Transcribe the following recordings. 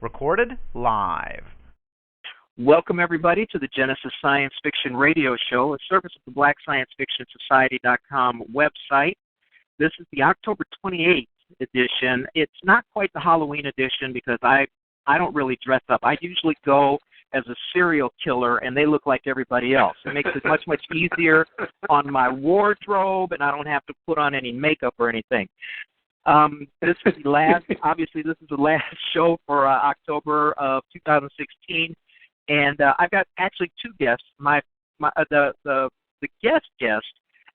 Recorded live. Welcome, everybody, to the Genesis Science Fiction Radio Show, a service of the BlackScienceFictionSociety.com website. This is the October 28th edition. It's not quite the Halloween edition because I don't really dress up. I usually go as a serial killer, and they look like everybody else. It makes it much, much easier on my wardrobe, and I don't have to put on any makeup or anything. This is the last, obviously, this is the last show for October of 2016, and I've got actually two guests. The guest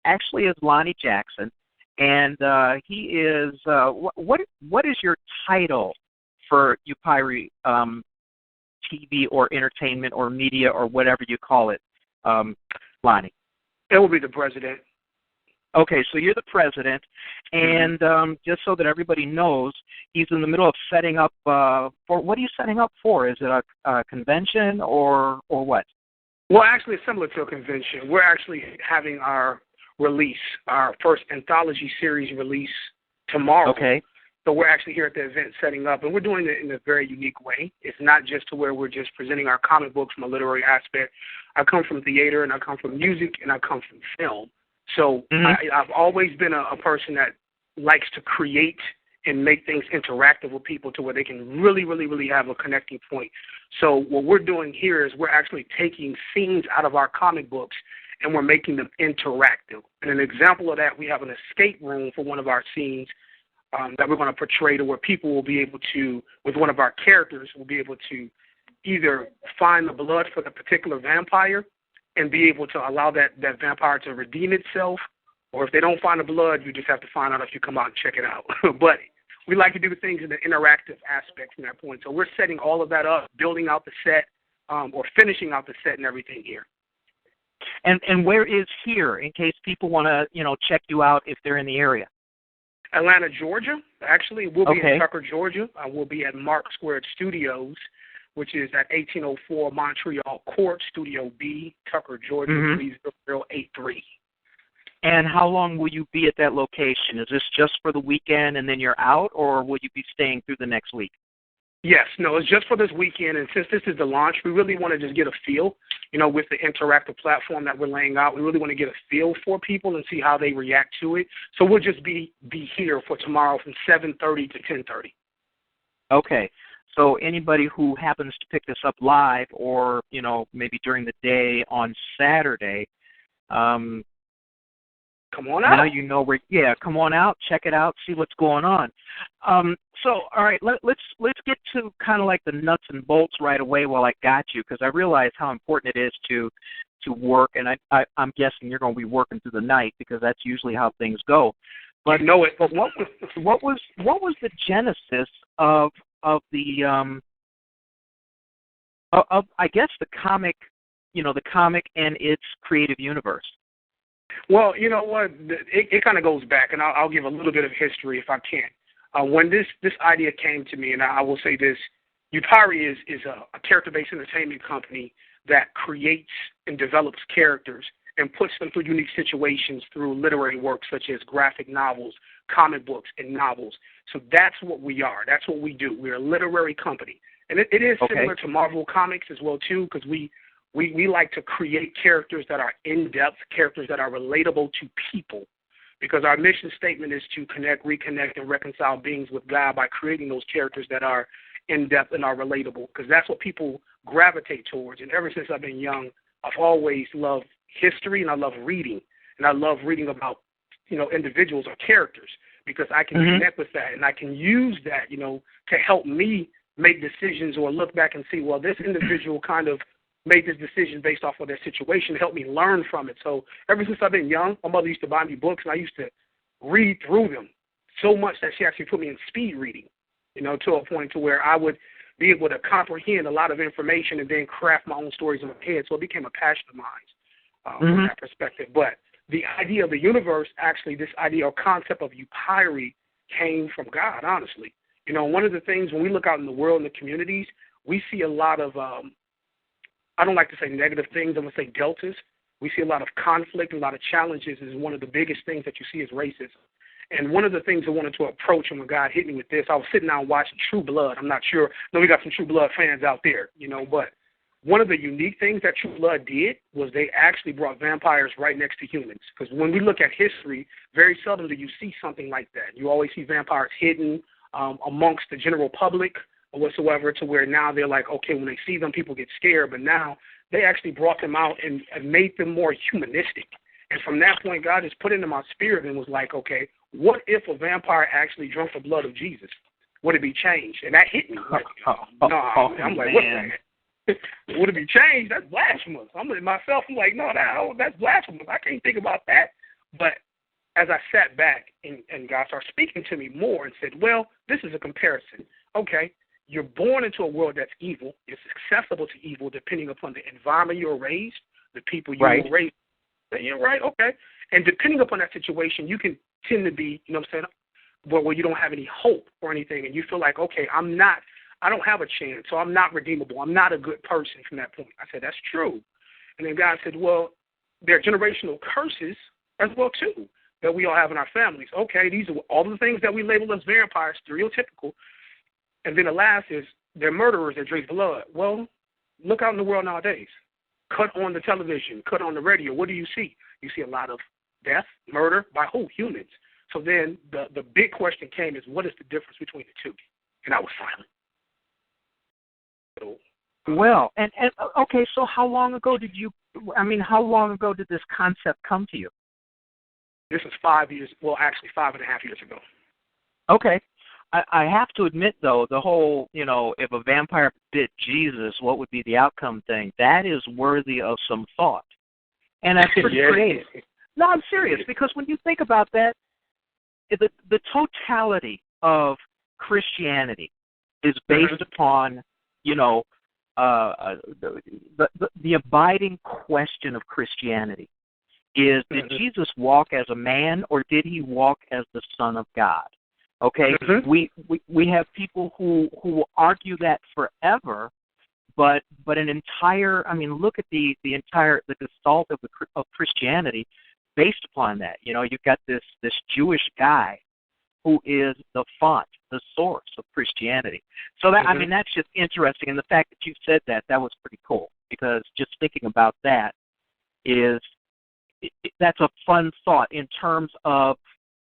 actually is Lonnie Jackson, and he is what is your title for Upyri TV or entertainment or media or whatever you call it, Lonnie? It will be the president. Okay, so you're the president, and just so that everybody knows, he's in the middle of setting up for, what are you setting up for? Is it a convention or what? Well, actually, it's similar to a convention. We're actually having our release, our first anthology series release tomorrow. Okay. So we're actually here at the event setting up, and we're doing it in a very unique way. It's not just to where we're just presenting our comic books from a literary aspect. I come from theater, and I come from music, and I come from film. So I've always been a person that likes to create and make things interactive with people to where they can really, really, really have a connecting point. So what we're doing here is we're actually taking scenes out of our comic books and we're making them interactive. And an example of that, we have an escape room for one of our scenes that we're going to portray to where people will be able to, with one of our characters, will be able to either find the blood for the particular vampire and be able to allow that vampire to redeem itself, or if they don't find the blood, you just have to find out if you come out and check it out. But we like to do the things in the interactive aspect from that point. So we're setting all of that up, building out the set, or finishing out the set and everything here. And where is here, in case people want to, check you out if they're in the area? Atlanta, Georgia. Actually, we'll be in Tucker, Georgia. We'll be at Mark Squared Studios, which is at 1804 Montreal Court, Studio B, Tucker, Georgia, 30083. And how long will you be at that location? Is this just for the weekend and then you're out, or will you be staying through the next week? Yes, no, it's just for this weekend, and since this is the launch, we really want to just get a feel, with the interactive platform that we're laying out. We really want to get a feel for people and see how they react to it. So we'll just be here for tomorrow from 7:30 to 10:30. Okay. So anybody who happens to pick this up live or, maybe during the day on Saturday, come on out. Now you know come on out, check it out, see what's going on. So, all right, let's get to kind of like the nuts and bolts right away while I got you, because I realize how important it is to work, and I'm guessing you're going to be working through the night because that's usually how things go. But you know it. But what was the genesis of the I guess the comic, the comic and its creative universe? Well, you know what? It kind of goes back, and I'll give a little bit of history if I can. When this idea came to me, and I will say this, Upyri is a character-based entertainment company that creates and develops characters and puts them through unique situations through literary works such as graphic novels, comic books, and novels. So that's what we are. That's what we do. We're a literary company. And it is similar to Marvel Comics as well, too, because we like to create characters that are in-depth, characters that are relatable to people, because our mission statement is to connect, reconnect, and reconcile beings with God by creating those characters that are in-depth and are relatable, because that's what people gravitate towards. And ever since I've been young, I've always loved history, and I love reading. And I love reading about, individuals or characters, because I can connect with that, and I can use that, to help me make decisions or look back and see, well, this individual kind of made this decision based off of their situation, help me learn from it. So ever since I've been young, my mother used to buy me books, and I used to read through them so much that she actually put me in speed reading, to a point to where I would be able to comprehend a lot of information and then craft my own stories in my head. So it became a passion of mine from that perspective. But the idea of the universe, actually, this idea or concept of Upyri came from God, honestly. One of the things when we look out in the world, in the communities, we see a lot of I don't like to say negative things. I'm going to say deltas. We see a lot of conflict, a lot of challenges. Is one of the biggest things that you see is racism. And one of the things I wanted to approach, and when God hit me with this, I was sitting down watching True Blood. I'm not sure. I know we got some True Blood fans out there, but one of the unique things that True Blood did was they actually brought vampires right next to humans. Because when we look at history, very seldom do you see something like that. You always see vampires hidden amongst the general public or whatsoever, to where now they're like, okay, when they see them, people get scared. But now they actually brought them out and made them more humanistic. And from that point, God just put into my spirit and was like, okay, what if a vampire actually drank the blood of Jesus? Would it be changed? And that hit me. Like, I'm like, what the heck? Would it be changed? That's blasphemous. I'm like, no, that's blasphemous. I can't think about that. But as I sat back and God started speaking to me more and said, well, this is a comparison. Okay, you're born into a world that's evil. It's accessible to evil depending upon the environment you're raised, the people you were raised. You're right, okay. And depending upon that situation, you can tend to be, where you don't have any hope or anything, and you feel like, okay, I don't have a chance, so I'm not redeemable. I'm not a good person from that point. I said, that's true. And then God said, well, there are generational curses as well, too, that we all have in our families. Okay, these are all the things that we label as vampires, stereotypical. And then the last is they're murderers that drink blood. Well, look out in the world nowadays. Cut on the television, cut on the radio. What do you see? You see a lot of death, murder, by who? Humans. So then the big question came is, what is the difference between the two? And I was silent. Well, and okay, so how long ago did this concept come to you? This is 5 years, well, actually 5.5 years ago. Okay. I have to admit, though, the whole, if a vampire bit Jesus, what would be the outcome thing, that is worthy of some thought. And that's pretty creative. No, I'm serious, because when you think about that, the totality of Christianity is based upon, the abiding question of Christianity is, did Jesus walk as a man, or did he walk as the Son of God? Okay, we have people who will argue that forever, but an entire, look at the gestalt of Christianity based upon that. You've got this Jewish guy who is the font, the source of Christianity. So that that's just interesting, and the fact that you said that was pretty cool, because just thinking about that that's a fun thought in terms of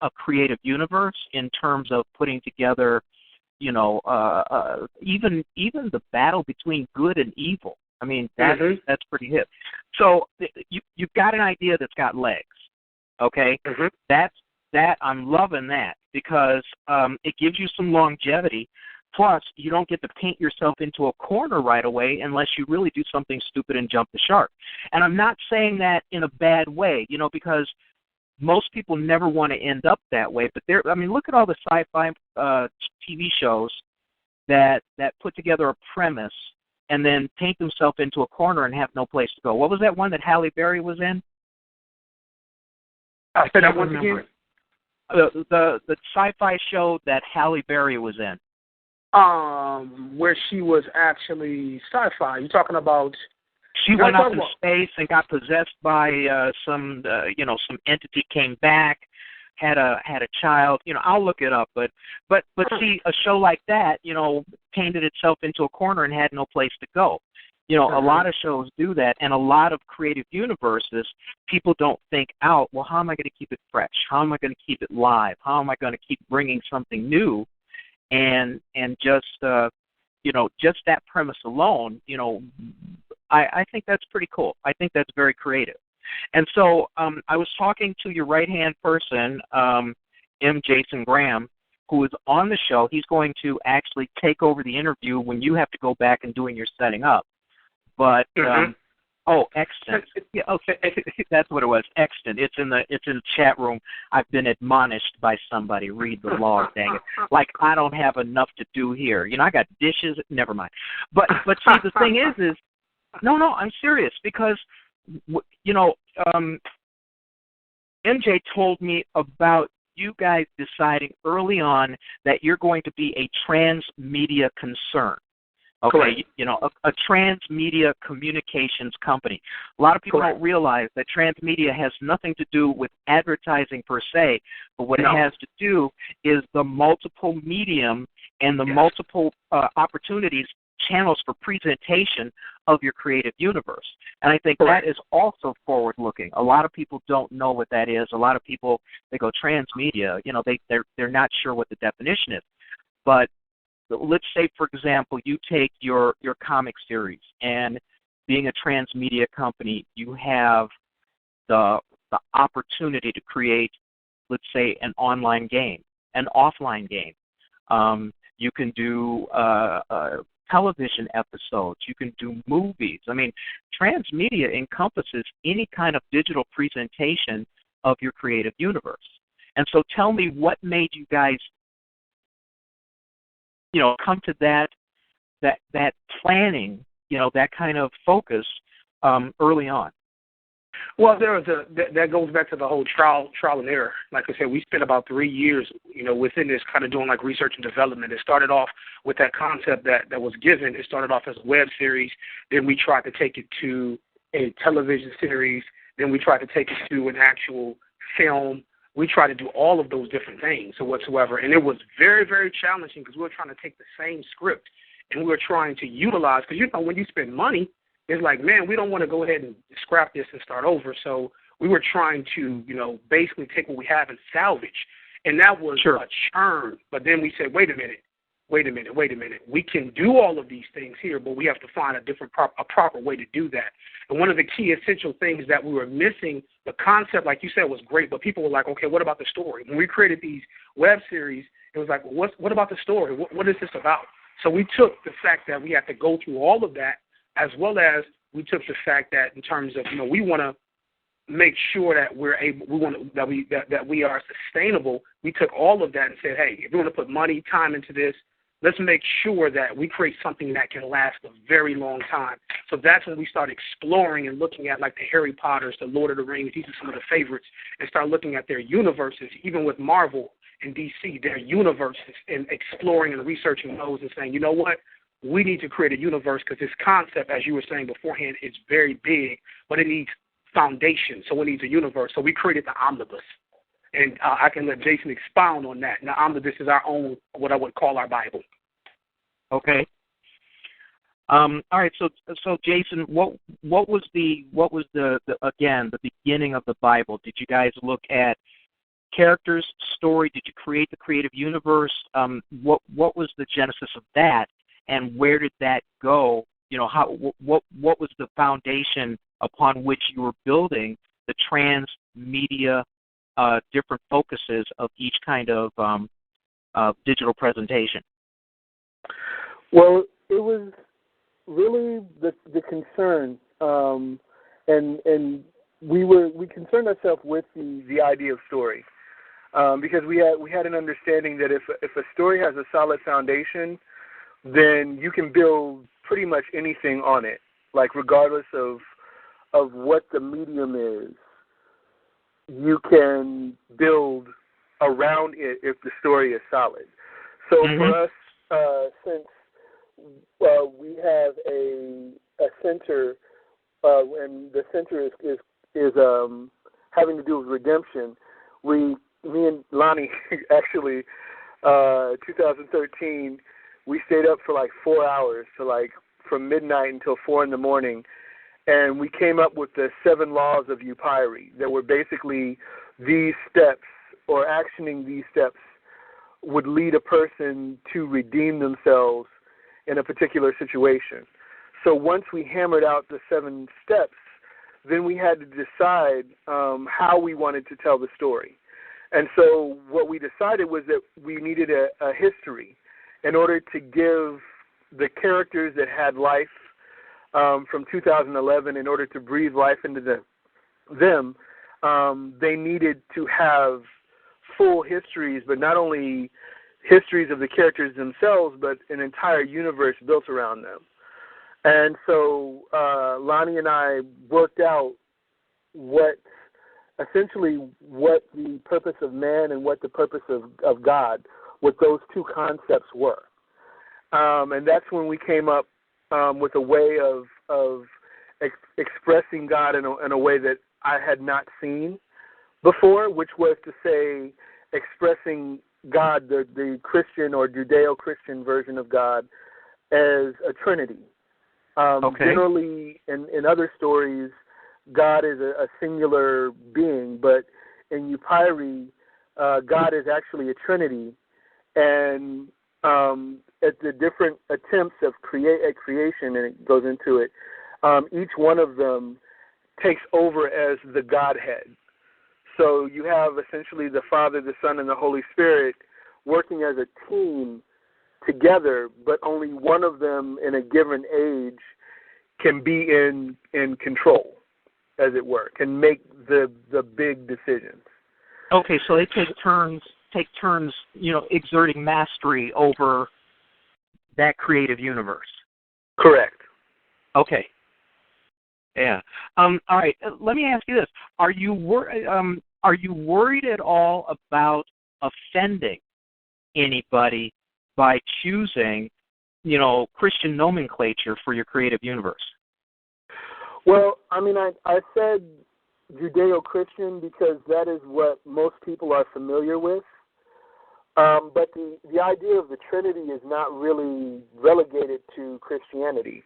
a creative universe, in terms of putting together, even the battle between good and evil. That's pretty hip. So you've got an idea that's got legs, okay? That I'm loving that, because it gives you some longevity. Plus, you don't get to paint yourself into a corner right away unless you really do something stupid and jump the shark. And I'm not saying that in a bad way, because most people never want to end up that way, but look at all the sci-fi TV shows that put together a premise and then paint themselves into a corner and have no place to go. What was that one that Halle Berry was in? I said that once again. The sci-fi show that Halle Berry was in. Where she was actually sci-fi. You're talking about? She went up in space and got possessed by some entity, came back, had a child. I'll look it up, but see, a show like that, painted itself into a corner and had no place to go. A lot of shows do that, and a lot of creative universes, people don't think out, well, how am I going to keep it fresh? How am I going to keep it live? How am I going to keep bringing something new? And just just that premise alone, I think that's pretty cool. I think that's very creative. And so I was talking to your right-hand person, M. Jason Graham, who is on the show. He's going to actually take over the interview when you have to go back and doing your setting up. But Exton. Yeah, okay, that's what it was. Exton. It's in the chat room. I've been admonished by somebody. Read the log, dang it. Like I don't have enough to do here. I got dishes. Never mind. But see, the thing is no, I'm serious, because MJ told me about you guys deciding early on that you're going to be a transmedia concern. Okay, Correct. a transmedia communications company. A lot of people Correct. don't realize that transmedia has nothing to do with advertising per se, but what it has to do is the multiple medium and the multiple opportunities, channels for presentation of your creative universe. And I think that is also forward-looking. A lot of people don't know what that is. A lot of people, they go transmedia, they're not sure what the definition is. But let's say, for example, you take your comic series, and being a transmedia company, you have the opportunity to create, let's say, an online game, an offline game. You can do television episodes. You can do movies. I mean, transmedia encompasses any kind of digital presentation of your creative universe. And so tell me, what made you guys come to that planning, that kind of focus early on? Well, that goes back to the whole trial and error. Like I said, we spent about 3 years, within this, kind of doing like research and development. It started off with that concept that was given. It started off as a web series. Then we tried to take it to a television series. Then we tried to take it to an actual film. We tried to do all of those different things or whatsoever. And it was very, very challenging because we were trying to take the same script and we were trying to utilize, because when you spend money, it's like, man, we don't want to go ahead and scrap this and start over. So we were trying to, basically take what we have and salvage. And that was a churn. But then we said, wait a minute. We can do all of these things here, but we have to find a proper way to do that. And one of the key essential things that we were missing, the concept, like you said, was great, but people were like, okay, what about the story? When we created these web series, it was like, well, what about the story? What is this about? So we took the fact that we had to go through all of that, as well as we took the fact that in terms of, we want to make sure that that we are sustainable. We took all of that and said, hey, if we want to put money, time into this, let's make sure that we create something that can last a very long time. So that's when we start exploring and looking at like the Harry Potters, the Lord of the Rings. These are some of the favorites, and start looking at their universes, even with Marvel and DC, their universes, and exploring and researching those and saying, you know what? We need to create a universe because this concept, as you were saying beforehand, is very big, but it needs foundation, so it needs a universe. So we created the omnibus. And I can let Jason expound on that. Now, omnibus is our own, what I would call our Bible. Okay. All right. So Jason, what was the again, the beginning of the Bible? Did you guys look at characters, story? Did you create the creative universe? What was the genesis of that, and where did that go? What was the foundation upon which you were building the transmedia different focuses of each kind of digital presentation? Well, it was really the concern, and we concerned ourselves with the idea of story, because we had an understanding that if a story has a solid foundation, then you can build pretty much anything on it, like regardless of what the medium is. You can build around it if the story is solid. So for us, since we have a center, and the center is having to do with redemption, me and Lonnie actually, 2013, we stayed up for like 4 hours, so like from midnight until 4 in the morning. And we came up with the 7 laws of Upyri that were basically these steps, or actioning these steps would lead a person to redeem themselves in a particular situation. So once we hammered out the 7 steps, then we had to decide how we wanted to tell the story. And so what we decided was that we needed a history in order to give the characters that had life from 2011, in order to breathe life into them, they needed to have full histories, but not only histories of the characters themselves, but an entire universe built around them. And so Lonnie and I worked out what the purpose of man and what the purpose of God, what those two concepts were. And that's when we came up with a way of expressing God in a way that I had not seen before, which was to say expressing God, the Christian or Judeo-Christian version of God, as a trinity. Generally, in other stories, God is a singular being, but in Upyri, God is actually a trinity, and at the different attempts of creation, and it goes into it, each one of them takes over as the Godhead. So you have essentially the Father, the Son, and the Holy Spirit working as a team together, but only one of them in a given age can be in control, as it were, can make the big decisions. Okay, so they take turns, exerting mastery over that creative universe. Correct. Okay. Yeah. All right. Let me ask you this: are you worried at all about offending anybody by choosing, Christian nomenclature for your creative universe? Well, I mean, I said Judeo-Christian because that is what most people are familiar with. But the idea of the Trinity is not really relegated to Christianity.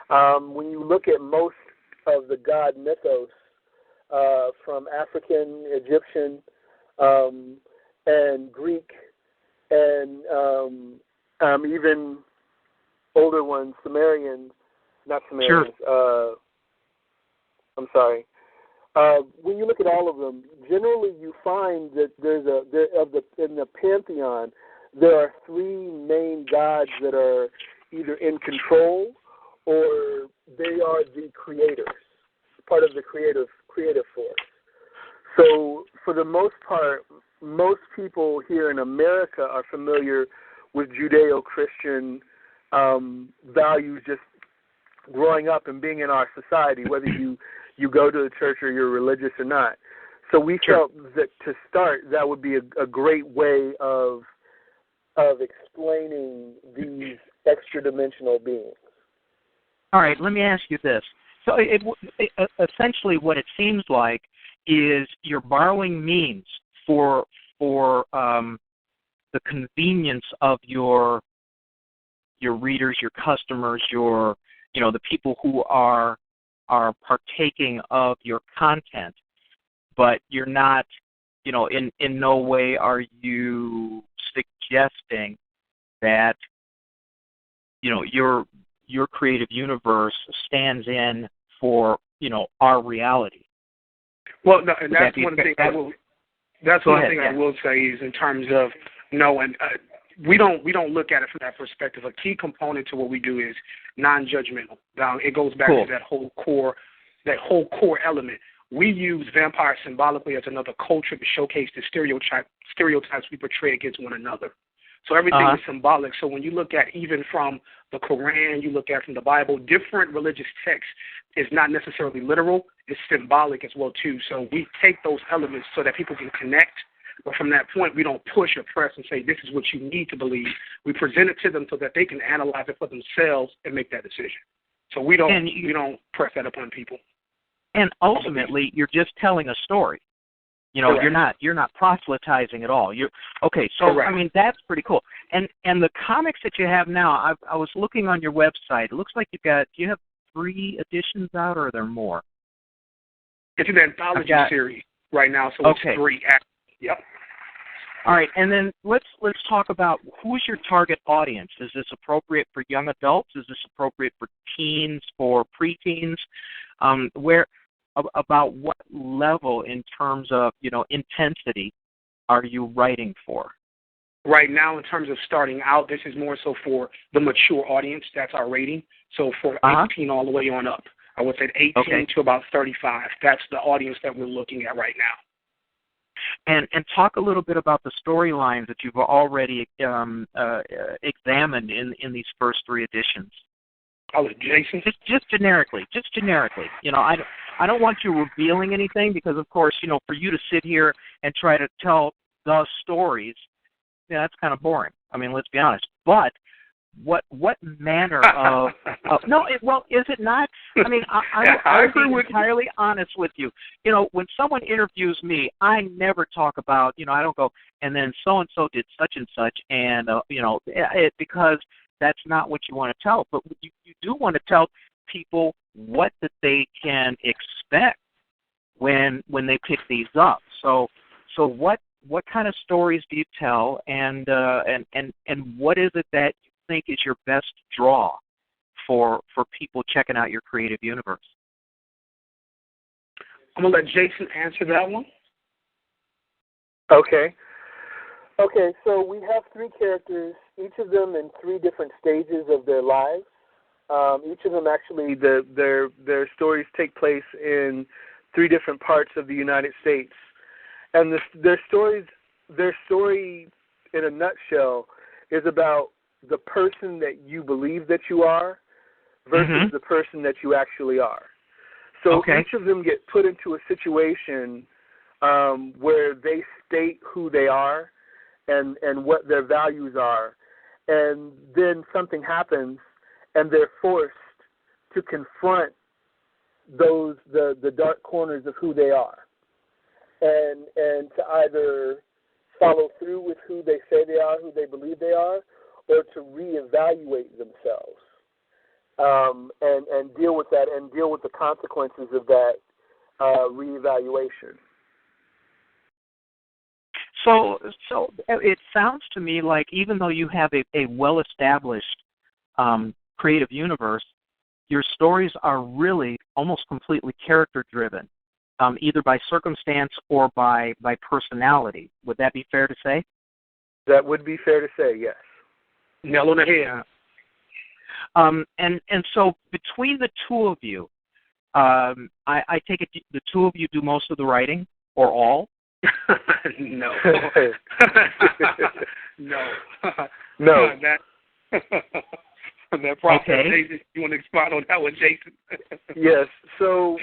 When you look at most of the God mythos, from African, Egyptian, and Greek, and even older ones, not Sumerians. Sure. When you look at all of them, generally you find that in the pantheon, there are three main gods that are either in control or they are the creators, part of the creative force. So for the most part, most people here in America are familiar with Judeo-Christian values just growing up and being in our society, whether you go to the church or you're religious or not. So we felt that to start, that would be a great way of explaining these extra-dimensional beings. All right, let me ask you this. So essentially what it seems like is you're borrowing means for the convenience of your readers, your customers, the people who are partaking of your content, but you're not, in no way are you suggesting that, your creative universe stands in for, our reality. Well, no, and that's one thing I will. That's one thing I will say is in terms of we don't look at it from that perspective. A key component to what we do is non-judgmental. It goes back to that whole core element. We use vampires symbolically as another culture to showcase the stereotypes we portray against one another. So everything is symbolic. So when you look at even from the Quran, you look at from the Bible, different religious texts is not necessarily literal. It's symbolic as well, too. So we take those elements so that people can connect. But from that point, we don't push or press and say, this is what you need to believe. We present it to them so that they can analyze it for themselves and make that decision. So we don't press that upon people. And ultimately, you're just telling a story. You're not proselytizing at all. Correct. I mean, that's pretty cool. And the comics that you have now, I was looking on your website. It looks like do you have 3 editions out, or are there more? It's an anthology series right now, so it's 3. Yep. All right, and then let's talk about who's your target audience. Is this appropriate for young adults? Is this appropriate for teens, for preteens? About what level in terms of, intensity are you writing for? Right now, in terms of starting out, this is more so for the mature audience. That's our rating. So for 18 all the way on up. I would say 18 to about 35. That's the audience that we're looking at right now. And talk a little bit about the storylines that you've already examined in these first 3 editions. Oh, Jason? Just generically. I don't want you revealing anything because, of course, for you to sit here and try to tell the stories, that's kind of boring. I mean, let's be honest. But what manner of no, well, is it not? I mean, I would be entirely honest with you. You know, when someone interviews me, I never talk about, you know, I don't go, and then so-and-so did such and such, and, you know, because that's not what you want to tell. But you do want to tell people what that they can expect when they pick these up. So what kind of stories do you tell, and what is it that you think is your best draw for people checking out your creative universe? I'm gonna let Jason answer that one. Okay, so we have three characters, each of them in three different stages of their lives. Each of them actually, their stories take place in three different parts of the United States. And their story, in a nutshell, is about the person that you believe that you are versus the person that you actually are. So each of them get put into a situation where they state who they are and what their values are, and then something happens, and they're forced to confront the dark corners of who they are, and to either follow through with who they say they are, who they believe they are, or to reevaluate themselves, and deal with that, and deal with the consequences of that reevaluation. So it sounds to me like even though you have a well-established creative universe, your stories are really almost completely character-driven, either by circumstance or by personality. Would that be fair to say? That would be fair to say, yes. Nail on the head. And so between the two of you, I take it the two of you do most of the writing, or all? No. No. That process, okay. Jason, you want to expand on that one, Jason? Yes. So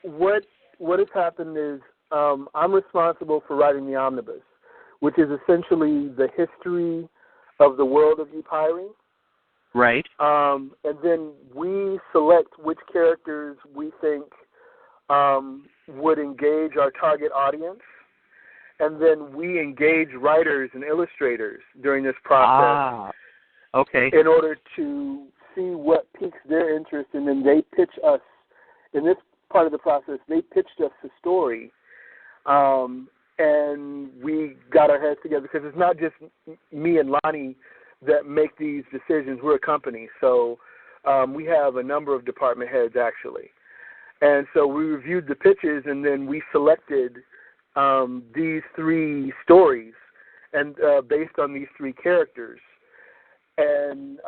what has happened is I'm responsible for writing the omnibus, which is essentially the history of the world of Upyri. Right. And then we select which characters we think would engage our target audience. And then we engage writers and illustrators during this process. Okay. In order to see what piques their interest, and then they pitch us, in this part of the process, they pitched us the story, and we got our heads together, because it's not just me and Lonnie that make these decisions. We're a company, so we have a number of department heads, actually. And so we reviewed the pitches, and then we selected these three stories, and based on these three characters. And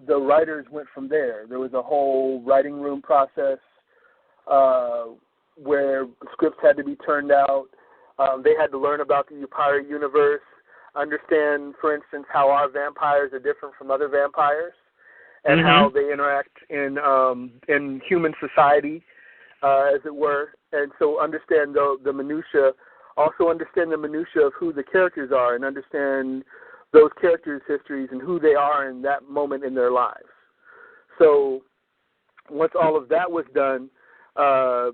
the writers went from there. There was a whole writing room process where scripts had to be turned out. They had to learn about the Upyri universe, understand, for instance, how our vampires are different from other vampires, and how they interact in human society, as it were. And so understand the minutia. Also understand the minutia of who the characters are, and understand those characters' histories and who they are in that moment in their lives. So once all of that was done, a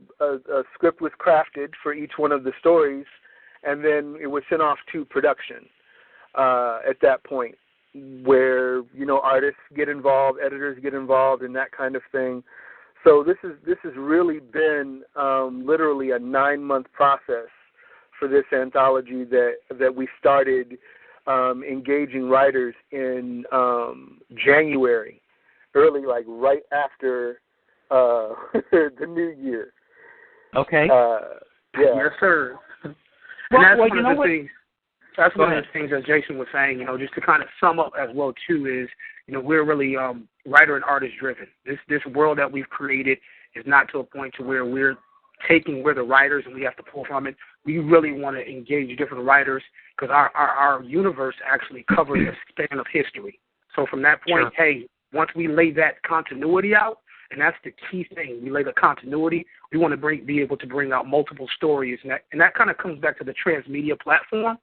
script was crafted for each one of the stories, and then it was sent off to production at that point, where, you know, artists get involved, editors get involved, and that kind of thing. So this has really been literally a 9-month process for this anthology that we started engaging writers in January, early, like right after the new year. Okay. Yeah. Yes, sir. Well, that's you know what? That's one of the things that Jason was saying, you know, just to kind of sum up as well, too, is, you know, we're really writer and artist driven. This world that we've created is not to a point to where we're the writers and we have to pull from it. We really want to engage different writers, because our universe actually covers a span of history. So from that point, hey, once we lay that continuity out, and that's the key thing, we lay the continuity, we want to be able to bring out multiple stories. And that kind of comes back to the transmedia platform.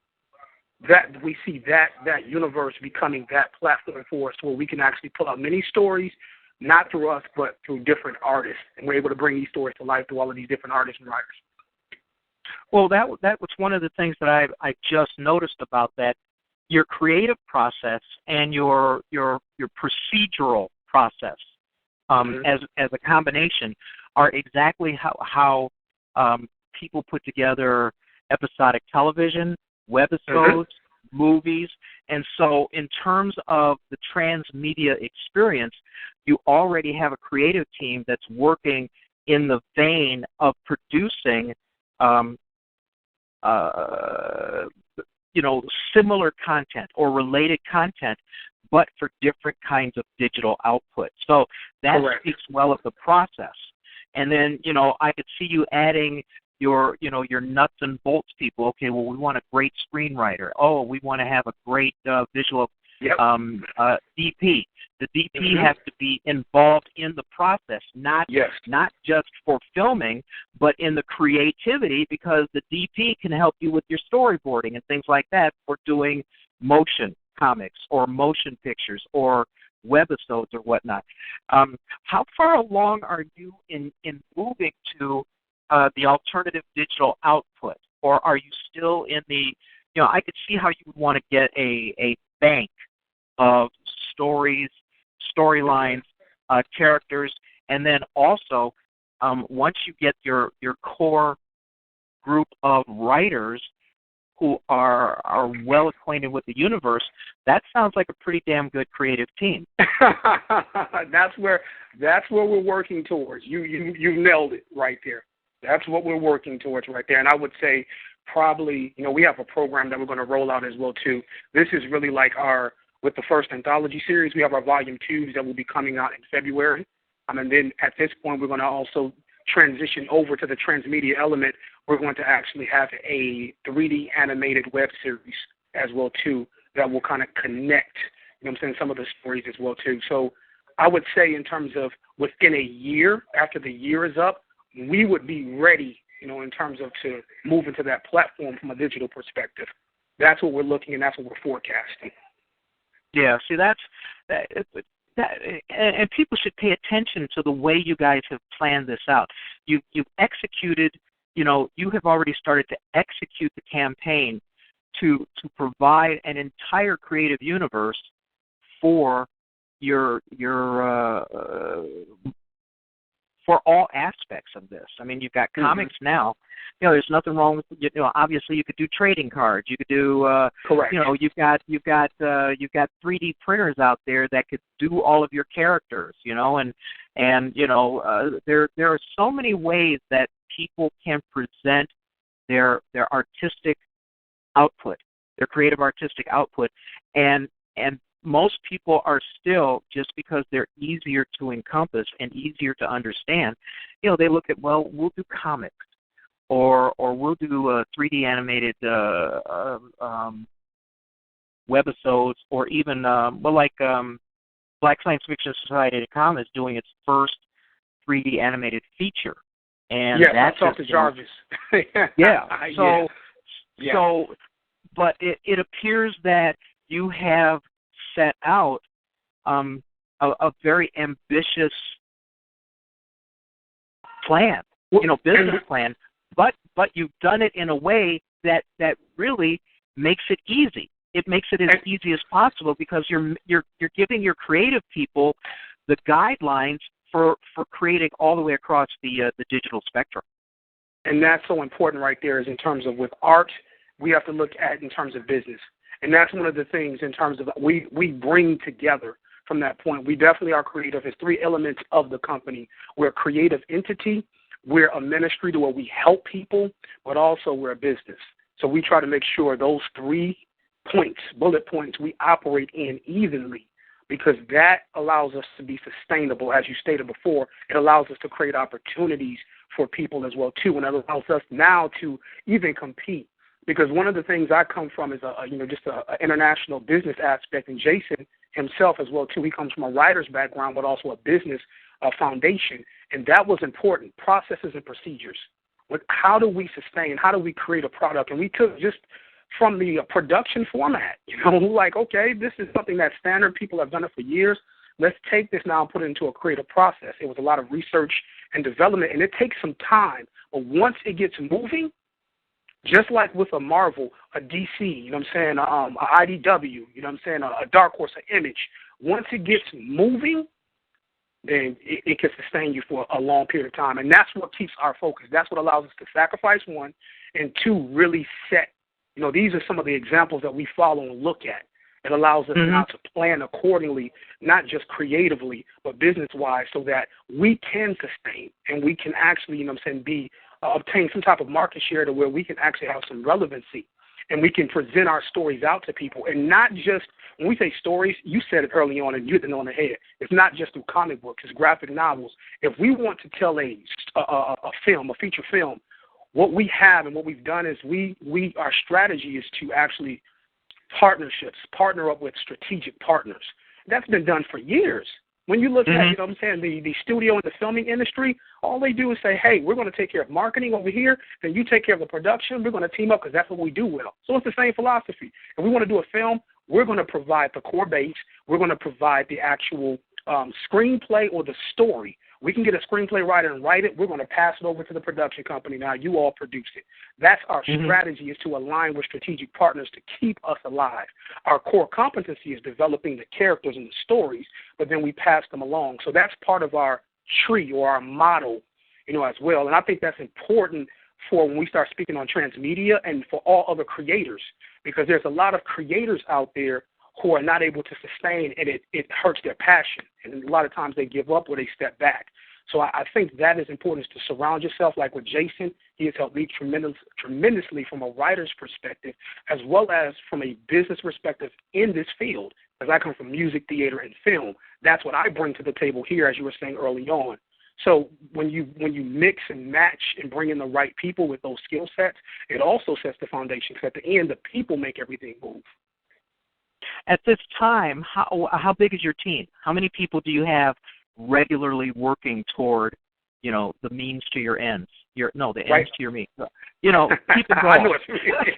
that we see that universe becoming that platform for us where we can actually pull out many stories, not through us, but through different artists. And we're able to bring these stories to life through all of these different artists and writers. Well, that was one of the things that I just noticed about that. Your creative process and your procedural process as a combination are exactly how people put together episodic television, webisodes, movies. And so in terms of the transmedia experience, you already have a creative team that's working in the vein of producing similar content or related content, but for different kinds of digital output. So that Correct. speaks well of the process. And then, I could see you adding your nuts and bolts people. Okay, well, we want a great screenwriter. Oh, we want to have a great visual DP. The DP has to be involved in the process, not just for filming, but in the creativity, because the DP can help you with your storyboarding and things like that for doing motion comics or motion pictures or webisodes or whatnot. How far along are you in moving to the alternative digital output, or are you still in the, I could see how you would want to get a bank of stories, storylines, characters, and then also once you get your core group of writers who are well acquainted with the universe, that sounds like a pretty damn good creative team. That's where we're working towards. You nailed it right there. That's what we're working towards right there. And I would say probably, we have a program that we're going to roll out as well too. This is really like with the first anthology series, we have our volume 2s that will be coming out in February. And then at this point, we're going to also transition over to the transmedia element. We're going to actually have a 3D animated web series as well too that will kind of connect, some of the stories as well too. So I would say in terms of within a year, after the year is up, we would be ready, in terms of to move into that platform from a digital perspective. That's what we're looking and that's what we're forecasting. Yeah, see, and people should pay attention to the way you guys have planned this out. You've executed, you have already started to execute the campaign to provide an entire creative universe for for all aspects of this. I mean, you've got comics now. There's nothing wrong with, obviously you could do trading cards. You could do, correct. You've got 3D printers out there that could do all of your characters, and there are so many ways that people can present their artistic output, their creative artistic output, and most people are still, just because they're easier to encompass and easier to understand, they look at, well, we'll do comics, or we'll do 3D animated webisodes, or even Black Science Fiction Society is doing its first 3D animated feature, and that's off to Jarvis. But it appears that you have set out a very ambitious plan, business plan, but you've done it in a way that really makes it easy. It makes it as easy as possible, because you're giving your creative people the guidelines for creating all the way across the digital spectrum. And that's so important right there, is in terms of with art, we have to look at in terms of business. And that's one of the things in terms of we bring together from that point. We definitely are creative. It's 3 elements of the company. We're a creative entity. We're a ministry to where we help people, but also we're a business. So we try to make sure those 3 points, bullet points, we operate in evenly, because that allows us to be sustainable. As you stated before, it allows us to create opportunities for people as well too, and it allows us now to even compete. Because one of the things I come from is just an international business aspect, and Jason himself as well too. He comes from a writer's background, but also a business foundation, and that was important. Processes and procedures. How do we sustain? How do we create a product? And we took just from the production format. Like, okay, this is something that's standard. People have done it for years. Let's take this now and put it into a creative process. It was a lot of research and development, and it takes some time. But once it gets moving, just like with a Marvel, a DC, a IDW, a Dark Horse, an Image, once it gets moving, then it can sustain you for a long period of time. And that's what keeps our focus. That's what allows us to sacrifice, one, and two, really set. These are some of the examples that we follow and look at. It allows us now to plan accordingly, not just creatively, but business-wise, so that we can sustain and we can actually, obtain some type of market share to where we can actually have some relevancy and we can present our stories out to people. And not just, when we say stories, you said it early on and you hit it on the head. It's not just through comic books, it's graphic novels. If we want to tell a film, a feature film, what we have and what we've done is our strategy is to actually partner up with strategic partners. That's been done for years. When you look at, the studio and the filming industry, all they do is say, hey, we're going to take care of marketing over here, then you take care of the production. We're going to team up because that's what we do well. So it's the same philosophy. If we want to do a film, we're going to provide the core base. We're going to provide the actual screenplay or the story. We can get a screenplay writer and write it. We're going to pass it over to the production company. Now you all produce it. That's our strategy, is to align with strategic partners to keep us alive. Our core competency is developing the characters and the stories, but then we pass them along. So that's part of our tree or our model, as well. And I think that's important for when we start speaking on transmedia and for all other creators, because there's a lot of creators out there who are not able to sustain, and it hurts their passion. And a lot of times they give up or they step back. So I think that is important, is to surround yourself, like with Jason. He has helped me tremendously from a writer's perspective, as well as from a business perspective in this field, because I come from music, theater, and film. That's what I bring to the table here, as you were saying early on. So when you mix and match and bring in the right people with those skill sets, it also sets the foundation, because at the end, the people make everything move. At this time, how big is your team? How many people do you have regularly working toward, the means to your ends? The ends to your means. Keep it going. I know what you mean.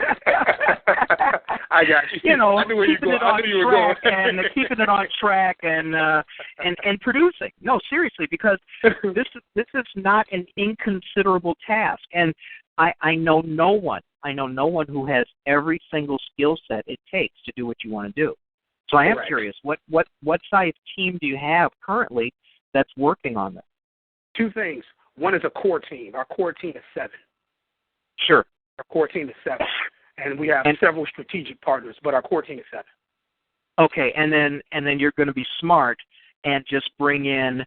I got you. I knew where you were going. And keeping it on track and producing. No, seriously, because this is not an inconsiderable task. And I know no one who has every single skill set it takes to do what you want to do. So I am curious, what size team do you have currently that's working on this? Two things. One is a core team. Our core team is 7. Sure. Our core team is 7. And we have several strategic partners, but our core team is 7. Okay, and then you're going to be smart and just bring in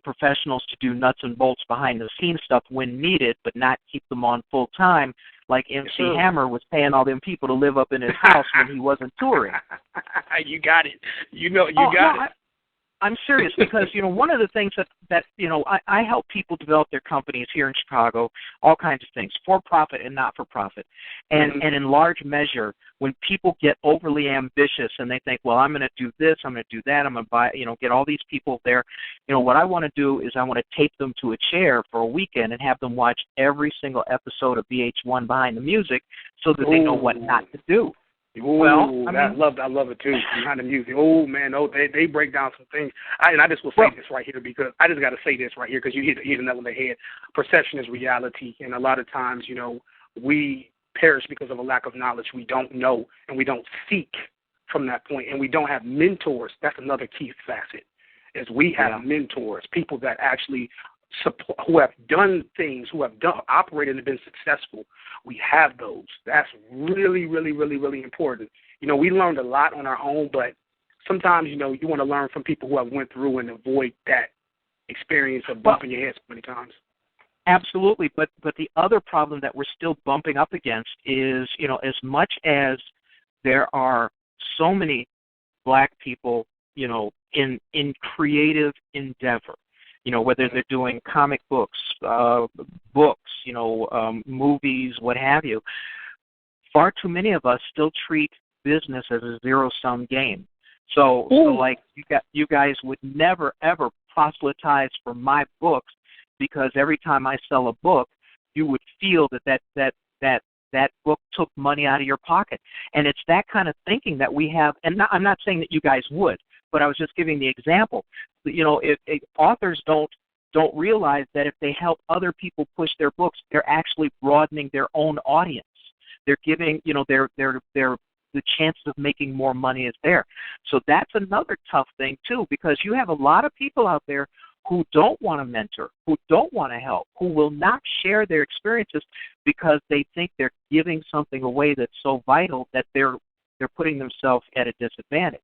professionals to do nuts and bolts behind the scenes stuff when needed, but not keep them on full time, like MC Hammer was paying all them people to live up in his house when he wasn't touring. You got it. You got it. I'm serious, because one of the things that I help people develop their companies here in Chicago, all kinds of things, for profit and not for profit, and in large measure, when people get overly ambitious and they think, well, I'm going to do this, I'm going to do that, I'm going to buy, get all these people there, what I want to do is I want to tape them to a chair for a weekend and have them watch every single episode of VH1 Behind the Music, so that they know what not to do. Well, I love it too. Behind the music. They break down some things. I just will say this right here, because I just got to say this right here, because you hit the nail on the head. Perception is reality, and a lot of times, we perish because of a lack of knowledge. We don't know, and we don't seek from that point, and we don't have mentors. That's another key facet, is we have mentors, people that actually support, who have done things, who have operated and been successful. We have those. That's really, really, really, really important. We learned a lot on our own, but sometimes, you want to learn from people who have went through and avoid that experience of bumping your head so many times. Absolutely, but the other problem that we're still bumping up against is, as much as there are so many black people, in creative endeavor, whether they're doing comic books, movies, what have you, far too many of us still treat business as a zero-sum game. So like you guys would never, ever proselytize for my books, because every time I sell a book, you would feel that that book took money out of your pocket. And it's that kind of thinking that we have, and I'm not saying that you guys would, but I was just giving the example. If authors don't realize that if they help other people push their books, they're actually broadening their own audience. They're giving, the chances of making more money is there. So that's another tough thing too, because you have a lot of people out there who don't want to mentor, who don't want to help, who will not share their experiences because they think they're giving something away that's so vital that they're putting themselves at a disadvantage.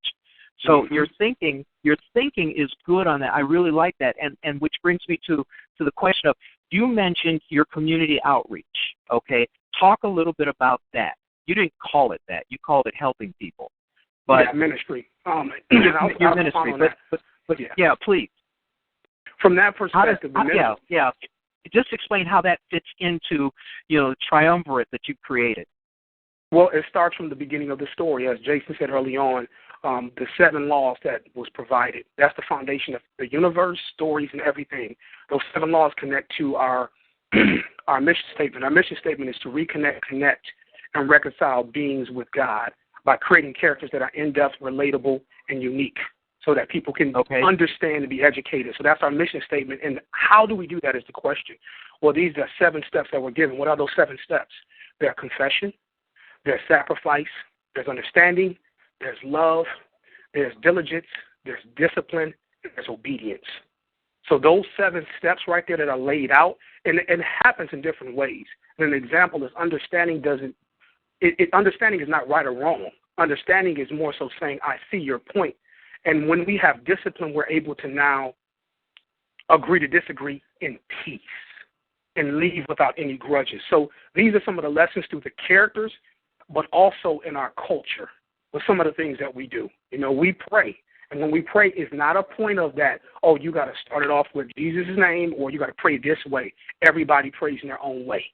So your thinking is good on that. I really like that, and which brings me to the question of, you mentioned your community outreach. Okay, talk a little bit about that. You didn't call it that. You called it helping people. But ministry. Your ministry. But yeah, please. From that perspective, just explain how that fits into the triumvirate that you've created. Well, it starts from the beginning of the story, as Jason said early on. The 7 laws that was provided. That's the foundation of the universe, stories, and everything. Those 7 laws connect to our mission statement. Our mission statement is to reconnect, connect, and reconcile beings with God by creating characters that are in-depth, relatable, and unique, so that people can understand and be educated. So that's our mission statement. And how do we do that is the question. Well, these are 7 steps that we're given. What are those 7 steps? There's confession, there's sacrifice, there's understanding, there's love, there's diligence, there's discipline, and there's obedience. So those 7 steps right there that are laid out, and it happens in different ways. And an example is understanding understanding is not right or wrong. Understanding is more so saying, I see your point. And when we have discipline, we're able to now agree to disagree in peace and leave without any grudges. So these are some of the lessons through the characters, but also in our culture with some of the things that we do. We pray. And when we pray, it's not a point of that, you got to start it off with Jesus' name, or you got to pray this way. Everybody prays in their own way.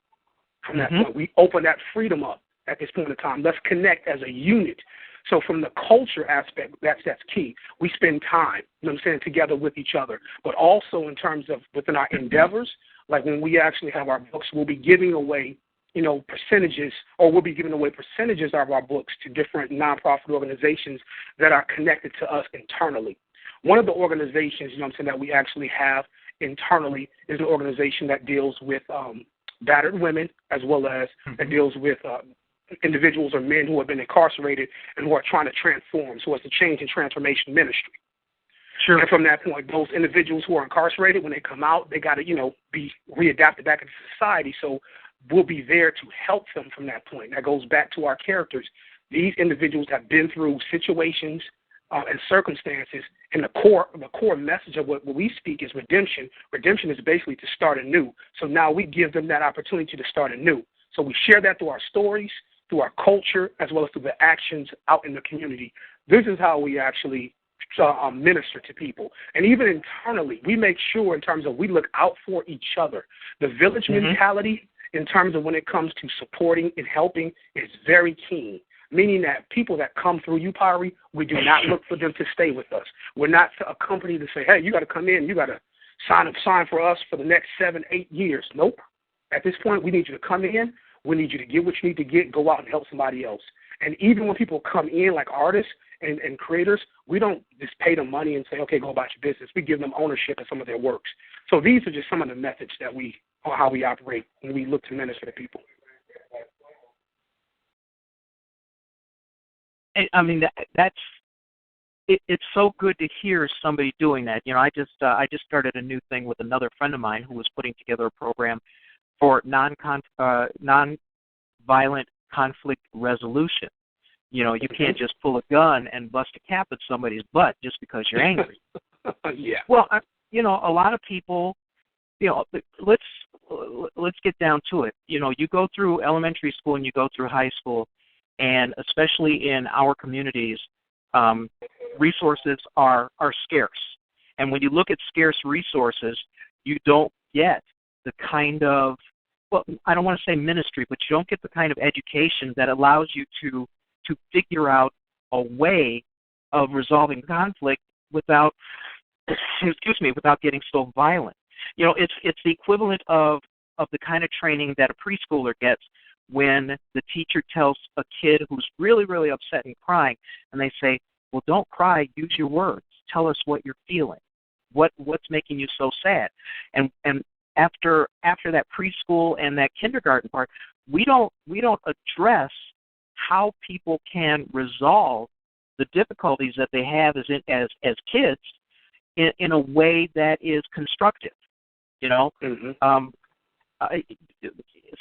From that point, we open that freedom up at this point in time. Let's connect as a unit. So from the culture aspect, that's key. We spend time, together with each other. But also in terms of within our endeavors, like when we actually have our books, we'll be giving away, percentages, or we'll be giving away percentages of our books to different nonprofit organizations that are connected to us internally. One of the organizations, that we actually have internally is an organization that deals with battered women, as well as that deals with individuals or men who have been incarcerated and who are trying to transform. So it's a change and transformation ministry. Sure. And from that point, those individuals who are incarcerated, when they come out, they got to, be readapted back into society. So we'll be there to help them from that point. That goes back to our characters. These individuals have been through situations and circumstances, and the core message of what we speak is redemption. Redemption is basically to start anew. So now we give them that opportunity to start anew. So we share that through our stories, through our culture, as well as through the actions out in the community. This is how we actually minister to people. And even internally, we make sure in terms of we look out for each other. The village mentality in terms of when it comes to supporting and helping is very keen, meaning that people that come through Upyri, we do not look for them to stay with us. We're not a company to say, hey, you got to come in, you got to sign for us for the next 7-8 years. Nope. At this point, we need you to come in. We need you to get what you need to get, go out and help somebody else. And even when people come in like artists and creators, we don't just pay them money and say, okay, go about your business. We give them ownership of some of their works. So these are just some of the methods that how we operate when we look to minister to people. I mean, it's so good to hear somebody doing that. I just started a new thing with another friend of mine who was putting together a program for non-violent conflict resolution. You can't just pull a gun and bust a cap at somebody's butt just because you're angry. Yeah. Well, a lot of people, let's get down to it. You go through elementary school and you go through high school, and especially in our communities, resources are scarce. And when you look at scarce resources, you don't get the kind of, well, I don't want to say ministry, but you don't get the kind of education that allows you to figure out a way of resolving conflict without getting so violent. It's the equivalent of the kind of training that a preschooler gets when the teacher tells a kid who's really, really upset and crying, and they say, well, don't cry, use your words. Tell us what you're feeling. What's making you so sad? And after that preschool and that kindergarten part, we don't address how people can resolve the difficulties that they have as kids in a way that is constructive. You know,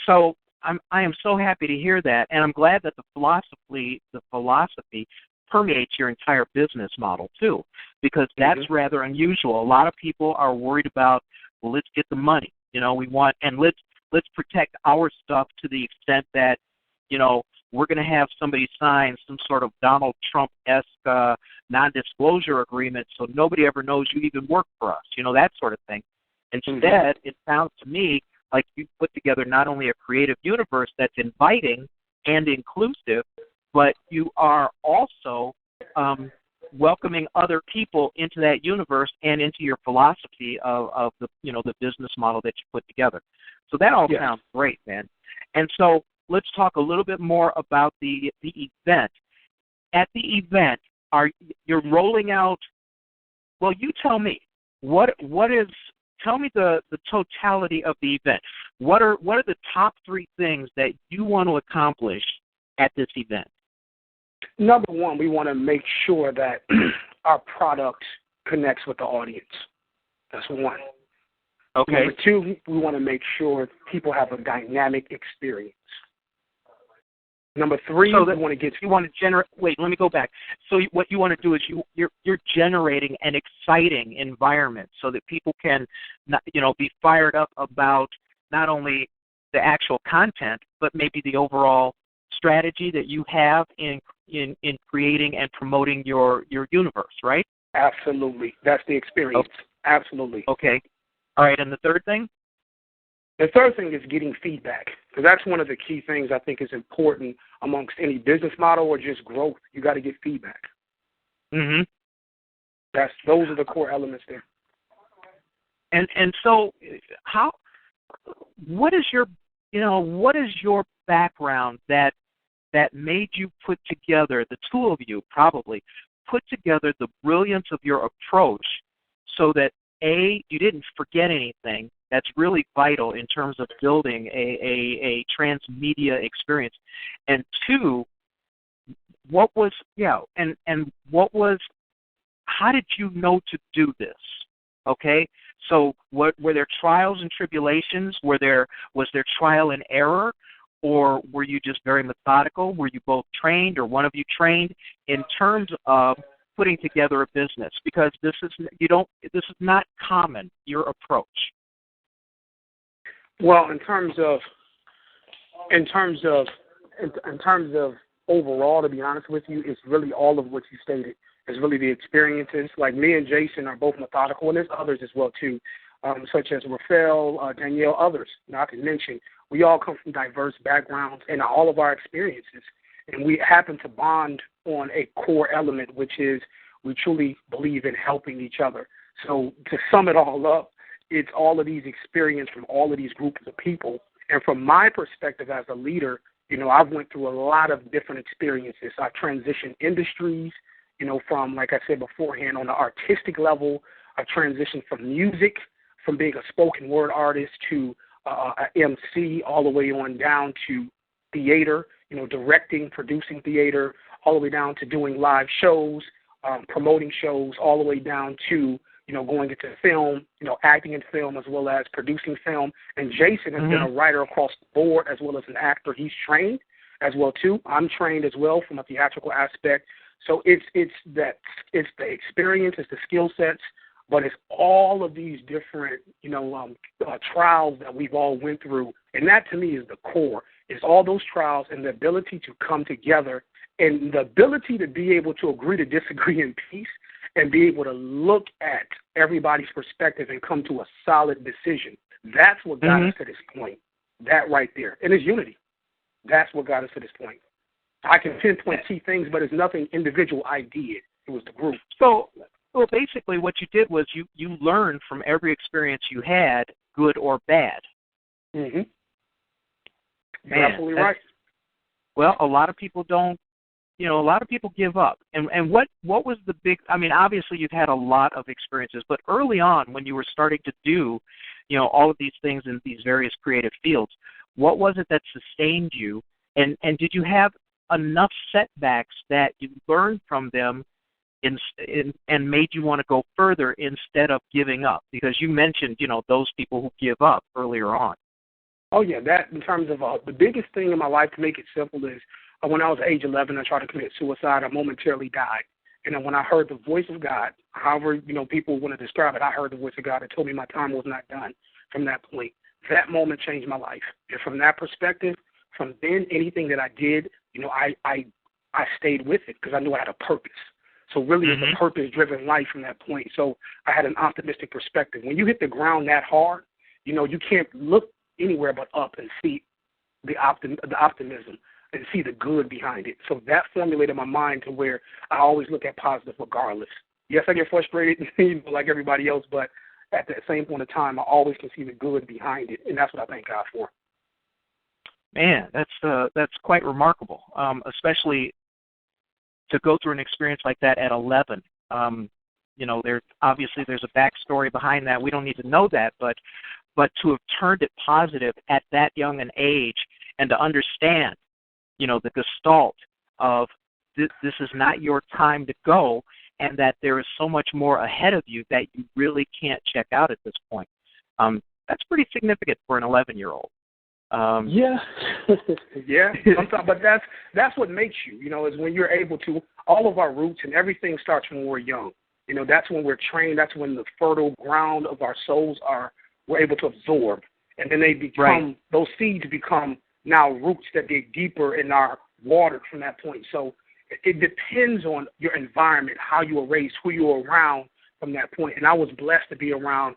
so I am so happy to hear that, and I'm glad that the philosophy permeates your entire business model too, because that's rather unusual. A lot of people are worried about, well, let's get the money. You know, we want, and let's protect our stuff to the extent that, you know, we're going to have somebody sign some sort of Donald Trump-esque non-disclosure agreement so nobody ever knows you even work for us, you know, that sort of thing. Instead, it sounds to me like you put together not only a creative universe that's inviting and inclusive, but you are also welcoming other people into that universe and into your philosophy of the, you know, the business model that you put together. So that all sounds great, man. And so let's talk a little bit more about the event. At the event, you're rolling out? Well, you tell me. Tell me the totality of the event. What are the top 3 things that you want to accomplish at this event? Number one, we want to make sure that our product connects with the audience. That's one. Okay. Number 2, we want to make sure people have a dynamic experience. Number 3, we want to get. You want to generate. Wait, let me go back. So what you want to do is you're generating an exciting environment so that people can, be fired up about not only the actual content, but maybe the overall strategy that you have in creating and promoting your universe, right? Absolutely, that's the experience. Okay. Absolutely. Okay. All right, and the third thing? The third thing is getting feedback, because that's one of the key things I think is important amongst any business model or just growth. You got to get feedback. Mm-hmm. Those are the core elements there. And so, what is your background that made you put together, the two of you probably put together the brilliance of your approach, so that A, you didn't forget anything that's really vital in terms of building a transmedia experience, and 2, how did you know to do this? Okay, so were there trials and tribulations? Was there trial and error, or were you just very methodical? Were you both trained, or one of you trained in terms of putting together a business? Because this is not common, your approach. Well, in terms of overall, to be honest with you, it's really all of what you stated. It's really the experiences. Like me and Jason are both methodical, and there's others as well too, such as Rafael, Danielle, others. Not to mention, we all come from diverse backgrounds and all of our experiences, and we happen to bond on a core element, which is we truly believe in helping each other. So to sum it all up, it's all of these experiences from all of these groups of people. And from my perspective as a leader, I've went through a lot of different experiences. I transitioned industries, from, like I said beforehand, on the artistic level. I transitioned from music, from being a spoken word artist to an MC, all the way on down to theater, directing, producing theater, all the way down to doing live shows, promoting shows, all the way down to going into film, acting in film as well as producing film. And Jason has been a writer across the board as well as an actor. He's trained as well too. I'm trained as well from a theatrical aspect. So it's the experience, it's the skill sets, but it's all of these different trials that we've all went through. And that to me is the core. It's all those trials and the ability to come together and the ability to be able to agree to disagree in peace, and be able to look at everybody's perspective and come to a solid decision. That's what got us to this point. That right there. And it's unity. That's what got us to this point. I can pinpoint key things, but it's nothing individual I did. It was the group. So basically what you did was you learned from every experience you had, good or bad. Mm-hmm. You're absolutely right. Well, a lot of people don't. A lot of people give up. And what was the big? I mean, obviously you've had a lot of experiences, but early on when you were starting to do, all of these things in these various creative fields, what was it that sustained you? And did you have enough setbacks that you learned from them and made you want to go further instead of giving up? Because you mentioned, those people who give up earlier on. Oh, yeah, that in terms of the biggest thing in my life, to make it simple, is when I was age 11, I tried to commit suicide. I momentarily died. And then when I heard the voice of God, however, people want to describe it, I heard the voice of God that told me my time was not done from that point. That moment changed my life. And from that perspective, from then, anything that I did, I stayed with it because I knew I had a purpose. So really, it's a purpose-driven life from that point. So I had an optimistic perspective. When you hit the ground that hard, you can't look anywhere but up and see the optimism and see the good behind it. So that formulated my mind to where I always look at positive regardless. Yes, I get frustrated, like everybody else, but at that same point of time, I always can see the good behind it, and that's what I thank God for. Man, that's quite remarkable, especially to go through an experience like that at 11. There's a backstory behind that. We don't need to know that, but to have turned it positive at that young an age and to understand, the gestalt of this is not your time to go, and that there is so much more ahead of you that you really can't check out at this point. That's pretty significant for an 11-year-old. Yeah. Yeah. Sometimes, but that's what makes you, is when you're able to. All of our roots and everything starts when we're young. That's when we're trained. That's when the fertile ground of our souls we're able to absorb, and then they become those seeds become now roots that dig deeper and are watered from that point. So it depends on your environment, how you were raised, who you were around from that point. And I was blessed to be around,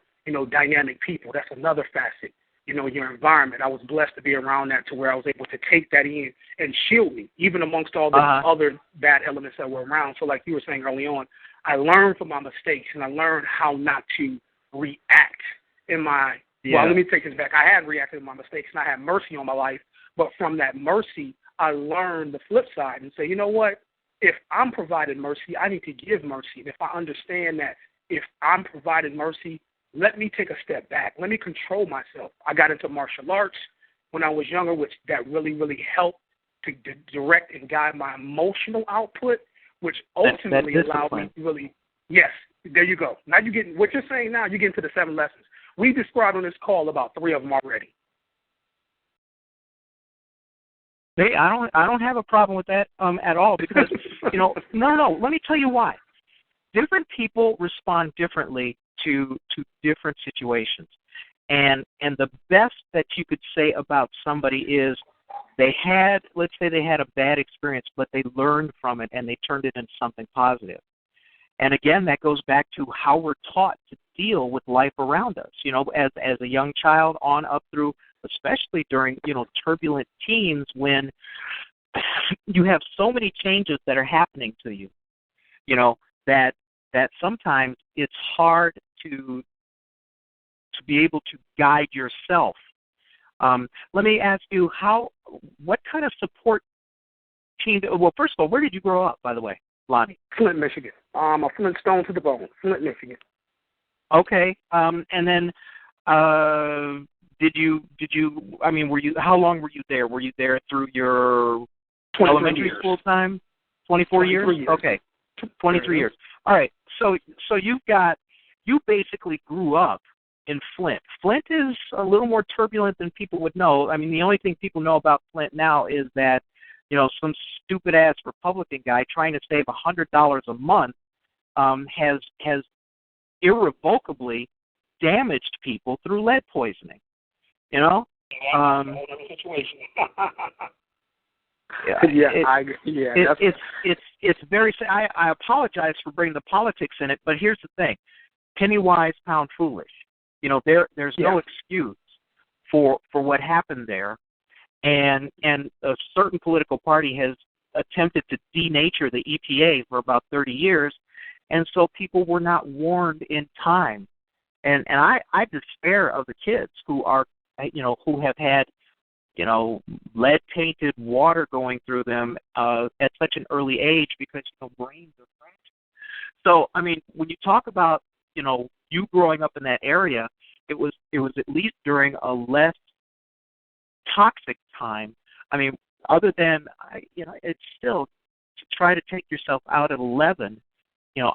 dynamic people. That's another facet. Your environment. I was blessed to be around that to where I was able to take that in and shield me, even amongst all the other bad elements that were around. So like you were saying early on, I learned from my mistakes, and I learned how not to react in my well, let me take this back. I had reacted to my mistakes, and I had mercy on my life. But from that mercy, I learned the flip side and say, you know what? If I'm provided mercy, I need to give mercy. And if I understand that if I'm provided mercy, let me take a step back. Let me control myself. I got into martial arts when I was younger, which that really, really helped to direct and guide my emotional output, which ultimately allowed me to really, yes, there you go. Now you get what you're saying now, you get into the 7 lessons. We described on this call about 3 of them already. Hey, I don't have a problem with that at all because, no. Let me tell you why. Different people respond differently to different situations. And the best that you could say about somebody is let's say they had a bad experience, but they learned from it and they turned it into something positive. And again, that goes back to how we're taught to deal with life around us, as a young child on up through, especially during, turbulent teens when you have so many changes that are happening to you, that sometimes it's hard to be able to guide yourself. Let me ask you, what kind of support team? Well, first of all, where did you grow up, by the way, Lonnie? Flint, Michigan. I'm a Flintstone to the bone. Flint, Michigan. Okay. And then, did you? I mean, how long were you there? Were you there through your elementary school time? 24 years? Okay. 23 years. All right. So you basically grew up in Flint. Flint is a little more turbulent than people would know. I mean, the only thing people know about Flint now is that, some stupid-ass Republican guy trying to save $100 a month has irrevocably damaged people through lead poisoning. Situation. It's very. I apologize for bringing the politics in it, but here's the thing: penny wise, pound foolish. There's no excuse for what happened there, and a certain political party has attempted to denature the EPA for about 30 years, and so people were not warned in time, and I despair of the kids who are, who have had, lead-tainted water going through them at such an early age because brains are fragile. So, I mean, when you talk about you growing up in that area, it was at least during a less toxic time. I mean, other than it's still to try to take yourself out at 11.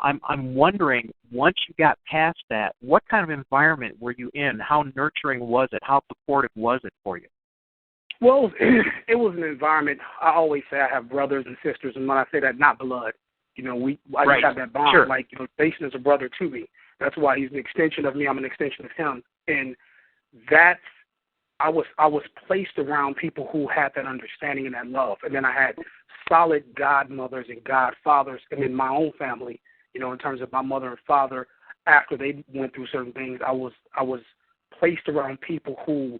I'm wondering, once you got past that, what kind of environment were you in? How nurturing was it? How supportive was it for you? Well, it was an environment. I always say I have brothers and sisters, and when I say that, not blood. I Right. just have that bond. Sure. Like, Jason is a brother to me. That's why he's an extension of me. I'm an extension of him. And I was placed around people who had that understanding and that love. And then I had solid godmothers and godfathers, and in my own family, in terms of my mother and father, after they went through certain things, I was placed around people who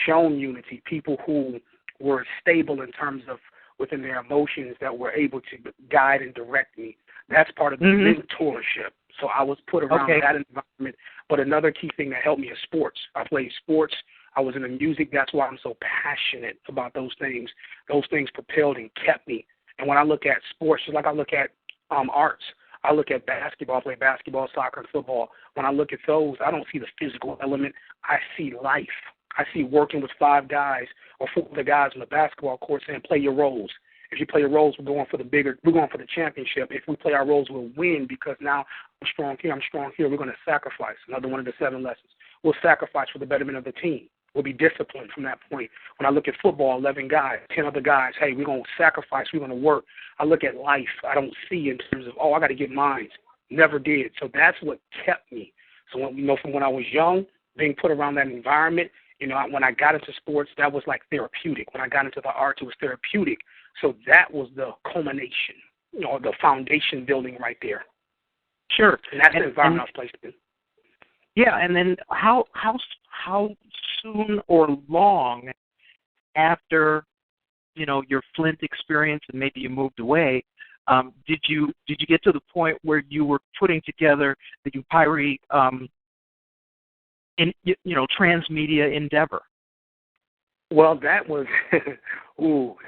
shown unity, people who were stable in terms of within their emotions, that were able to guide and direct me. That's part of the mentorship. So I was put around that environment. But another key thing that helped me is sports. I played sports. I was in the music. That's why I'm so passionate about those things. Those things propelled and kept me. And when I look at sports, just like I look at arts, I look at basketball. I play basketball, soccer, and football. When I look at those, I don't see the physical element. I see life. I see working with 5 guys or 4 other guys on the basketball court saying, play your roles. If you play your roles, we're going for the championship. If we play our roles, we'll win, because now I'm strong here, we're going to sacrifice. Another one of the 7 lessons. We'll sacrifice for the betterment of the team. We'll be disciplined from that point. When I look at football, 11 guys, 10 other guys, hey, we're going to sacrifice, we're going to work. I look at life. I don't see in terms of, I got to get mine. Never did. So that's what kept me. So from when I was young, being put around that environment, when I got into sports, that was like therapeutic. When I got into the arts, it was therapeutic. So that was the culmination, the foundation building right there. Sure. And that's the environment I was placed in. Yeah, and then how soon or long after your Flint experience, and maybe you moved away, did you get to the point where you were putting together the Upyri transmedia endeavor? Well, that was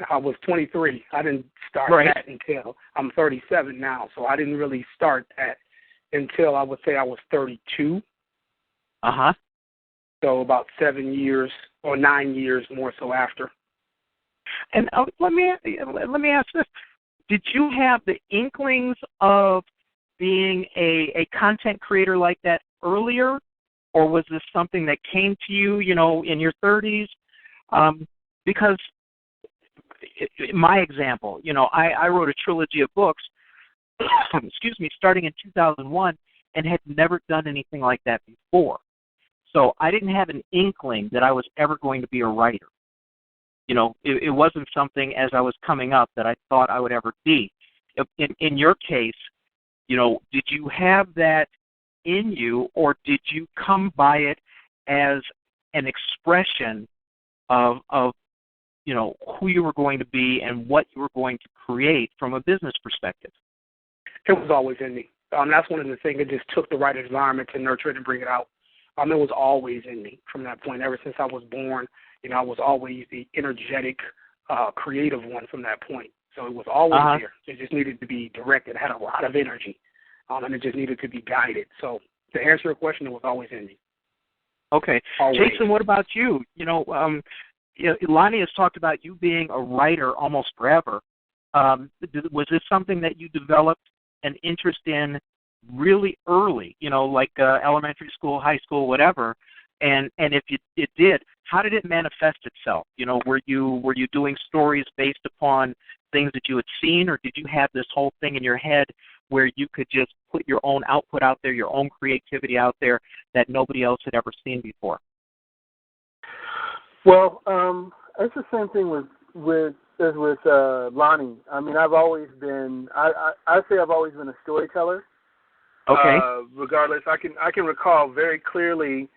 I was 23. I didn't start that until I'm 37 now, so I didn't really start that until I would say I was 32. So about 7 years or 9 years more so after. And let me ask this: did you have the inklings of being a content creator like that earlier, or was this something that came to you, in your 30s? Because in my example, I wrote a trilogy of books, excuse me, starting in 2001, and had never done anything like that before. So I didn't have an inkling that I was ever going to be a writer. It wasn't something as I was coming up that I thought I would ever be. In your case, did you have that in you, or did you come by it as an expression of who you were going to be and what you were going to create from a business perspective? It was always in me. That's one of the things. It just took the right environment to nurture it and bring it out. It was always in me from that point. Ever since I was born, I was always the energetic, creative one from that point. So it was always there. It just needed to be directed. It had a lot of energy, and it just needed to be guided. So to answer your question, it was always in me. Okay. Always. Jason, what about you? Lonnie has talked about you being a writer almost forever. Was this something that you developed an interest in really early, like elementary school, high school, whatever? And if it did, how did it manifest itself? Were you doing stories based upon things that you had seen, or did you have this whole thing in your head where you could just put your own output out there, your own creativity out there that nobody else had ever seen before? Well, it's the same thing with Lonnie. I mean, I've always been. I say I've always been a storyteller. Okay. Regardless, I can recall very clearly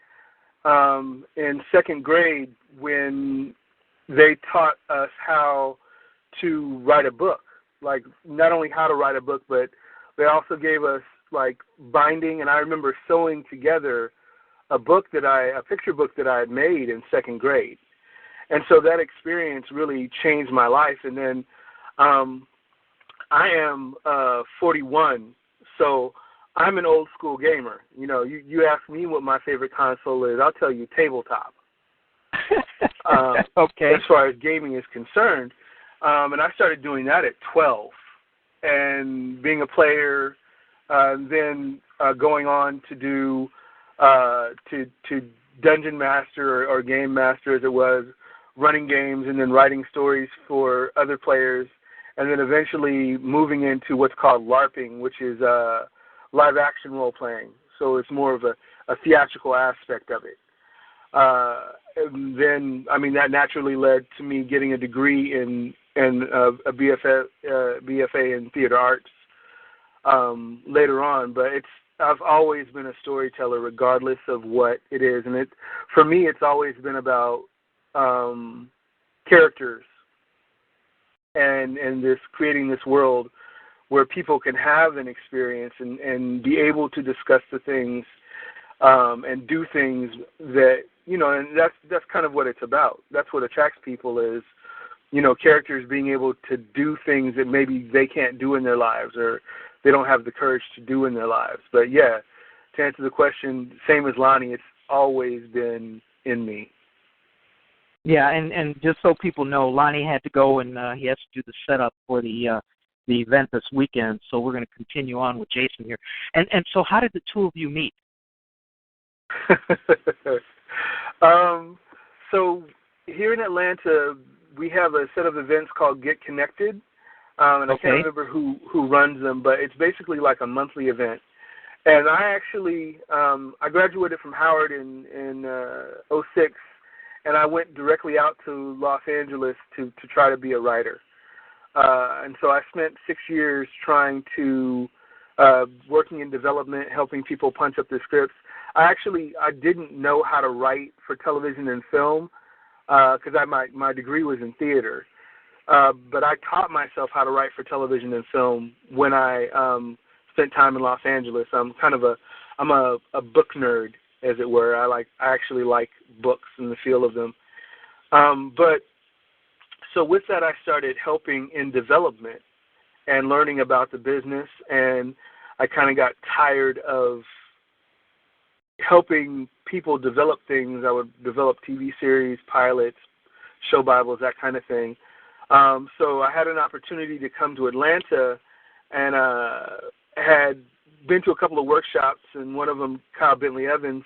in second grade when they taught us how to write a book. Like, not only how to write a book, but they also gave us like binding, and I remember sewing together a picture book that I had made in second grade. And so that experience really changed my life. And then I am 41, so I'm an old school gamer. You know, you ask me what my favorite console is, I'll tell you tabletop. Okay. As far as gaming is concerned. And I started doing that at 12 and being a player, then going on to do to Dungeon Master or Game Master as it was, running games and then writing stories for other players, and then eventually moving into what's called LARPing, which is live action role playing. So it's more of a theatrical aspect of it. And then, I mean, that naturally led to me getting a degree in a BFA in theater arts later on. But I've always been a storyteller, regardless of what it is, and for me, it's always been about characters and this creating this world where people can have an experience and be able to discuss the things and do things that, you know, and that's kind of what it's about. That's what attracts people is, you know, characters being able to do things that maybe they can't do in their lives or they don't have the courage to do in their lives. But yeah, to answer the question, same as Lonnie, it's always been in me. Yeah, and just so people know, Lonnie had to go and he has to do the setup for the event this weekend. So we're going to continue on with Jason here. And so, how did the two of you meet? So here in Atlanta, we have a set of events called Get Connected, and I can't remember who runs them, but it's basically like a monthly event. And I actually I graduated from Howard in 2006. And I went directly out to Los Angeles to try to be a writer. And so I spent 6 years trying to, working in development, helping people punch up their scripts. I didn't know how to write for television and film because my degree was in theater. But I taught myself how to write for television and film when I spent time in Los Angeles. I'm a book nerd, as it were. I actually like books and the feel of them. But so with that, I started helping in development and learning about the business, and I kind of got tired of helping people develop things. I would develop TV series, pilots, show Bibles, that kind of thing. So I had an opportunity to come to Atlanta and had been to a couple of workshops, and one of them, Kyle Bentley Evans,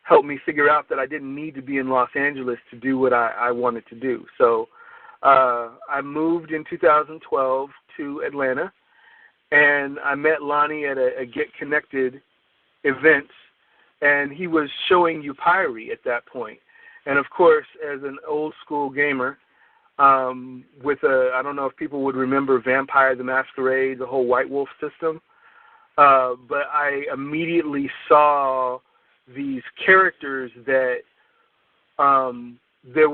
helped me figure out that I didn't need to be in Los Angeles to do what I wanted to do. So I moved in 2012 to Atlanta, and I met Lonnie at a Get Connected event, and he was showing Upyri at that point. And, of course, as an old-school gamer, I don't know if people would remember Vampire the Masquerade, the whole White Wolf system, but I immediately saw these characters that they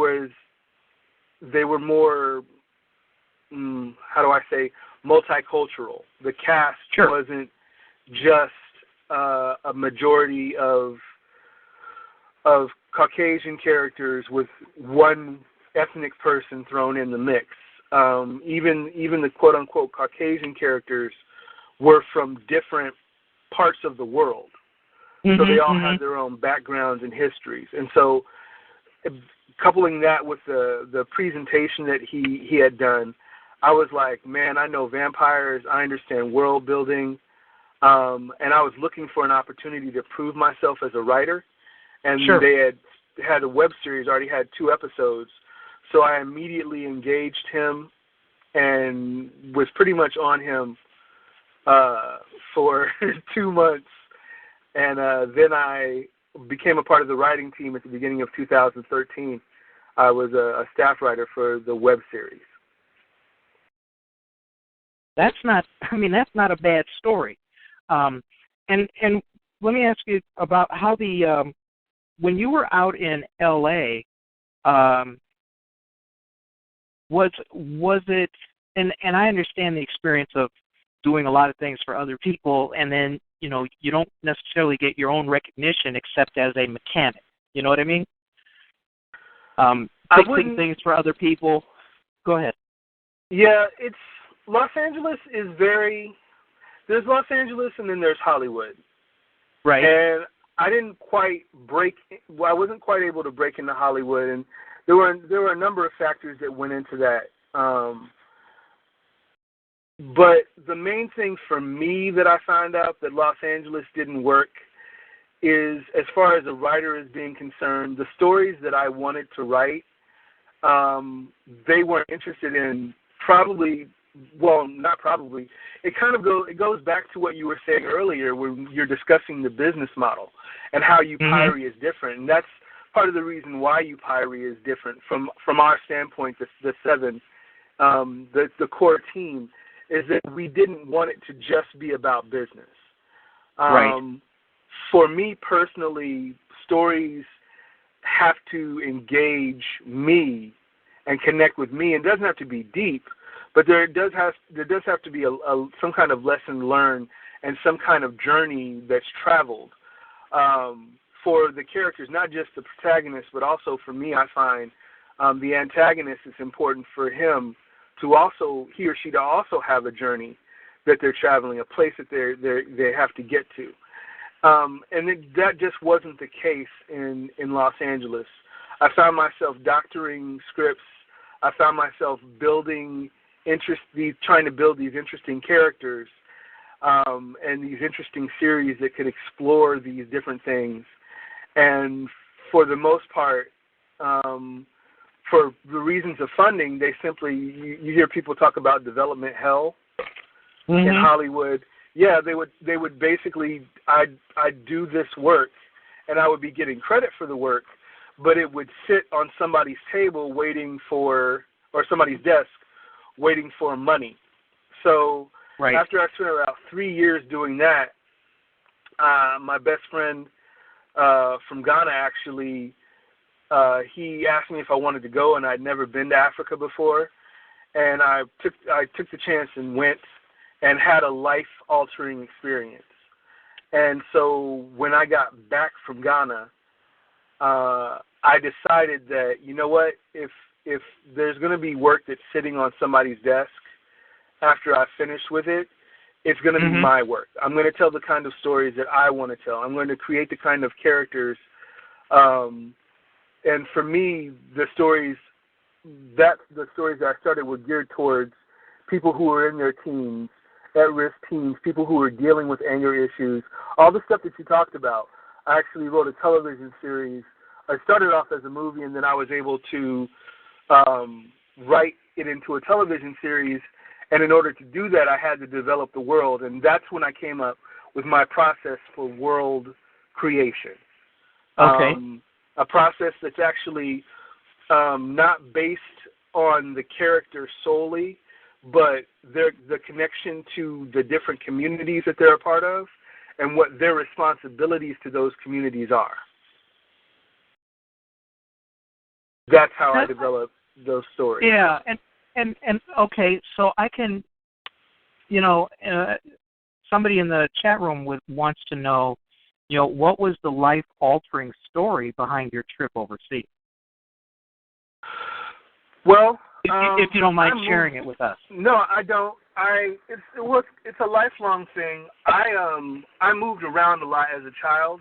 were more, how do I say, multicultural. The cast wasn't just a majority of Caucasian characters with one ethnic person thrown in the mix. Even the quote-unquote Caucasian characters were from different parts of the world. So they all had their own backgrounds and histories. And so coupling that with the presentation that he had done, I was like, man, I know vampires, I understand world building, and I was looking for an opportunity to prove myself as a writer. And they had a web series, already had 2 episodes. So I immediately engaged him and was pretty much on him for 2 months. And then I became a part of the writing team at the beginning of 2013. I was a staff writer for the web series. That's not a bad story. And let me ask you about how when you were out in L.A., was it, and I understand the experience of doing a lot of things for other people, and then, you know, you don't necessarily get your own recognition except as a mechanic. You know what I mean? fixing things for other people. Go ahead. Yeah, it's Los Angeles is very. There's Los Angeles and then there's Hollywood. Right. And I didn't quite break. Well, I wasn't quite able to break into Hollywood, and there were a number of factors that went into that. But the main thing for me that I found out that Los Angeles didn't work is, as far as a writer is being concerned, the stories that I wanted to write, they weren't interested in. Not probably. It goes back to what you were saying earlier when you're discussing the business model and how Upyri is different. And that's part of the reason why Upyri is different from our standpoint, the seven, the core team, is that we didn't want it to just be about business. Right. For me personally, stories have to engage me and connect with me. It doesn't have to be deep, but there does have to be some kind of lesson learned and some kind of journey that's traveled for the characters, not just the protagonist, but also for me. I find the antagonist is important for him to also, he or she to also have a journey that they're traveling, a place that they have to get to. That just wasn't the case in Los Angeles. I found myself doctoring scripts. I found myself trying to build these interesting characters and these interesting series that could explore these different things. And for the most part, for the reasons of funding, they simply, you hear people talk about development hell in Hollywood. Yeah, they would basically, I'd do this work, and I would be getting credit for the work, but it would sit on somebody's table or somebody's desk waiting for money. So after I spent about 3 years doing that, my best friend from Ghana actually, he asked me if I wanted to go, and I'd never been to Africa before, and I took the chance and went and had a life-altering experience. And so when I got back from Ghana, I decided that, you know what, if there's going to be work that's sitting on somebody's desk after I finish with it, it's going to be my work. I'm going to tell the kind of stories that I want to tell. I'm going to create the kind of characters. And for me, the stories that I started were geared towards people who were in their teens, at-risk teens, people who were dealing with anger issues, all the stuff that you talked about. I actually wrote a television series. I started off as a movie, and then I was able to write it into a television series. And in order to do that, I had to develop the world, and that's when I came up with my process for world creation. Okay. A process that's actually not based on the character solely, but the connection to the different communities that they're a part of and what their responsibilities to those communities are. That's how I develop those stories. Yeah, and okay, so I can, somebody in the chat room wants to know, what was the life-altering story behind your trip overseas? Well, if you don't mind sharing it with us. No, I don't. It's a lifelong thing. I moved around a lot as a child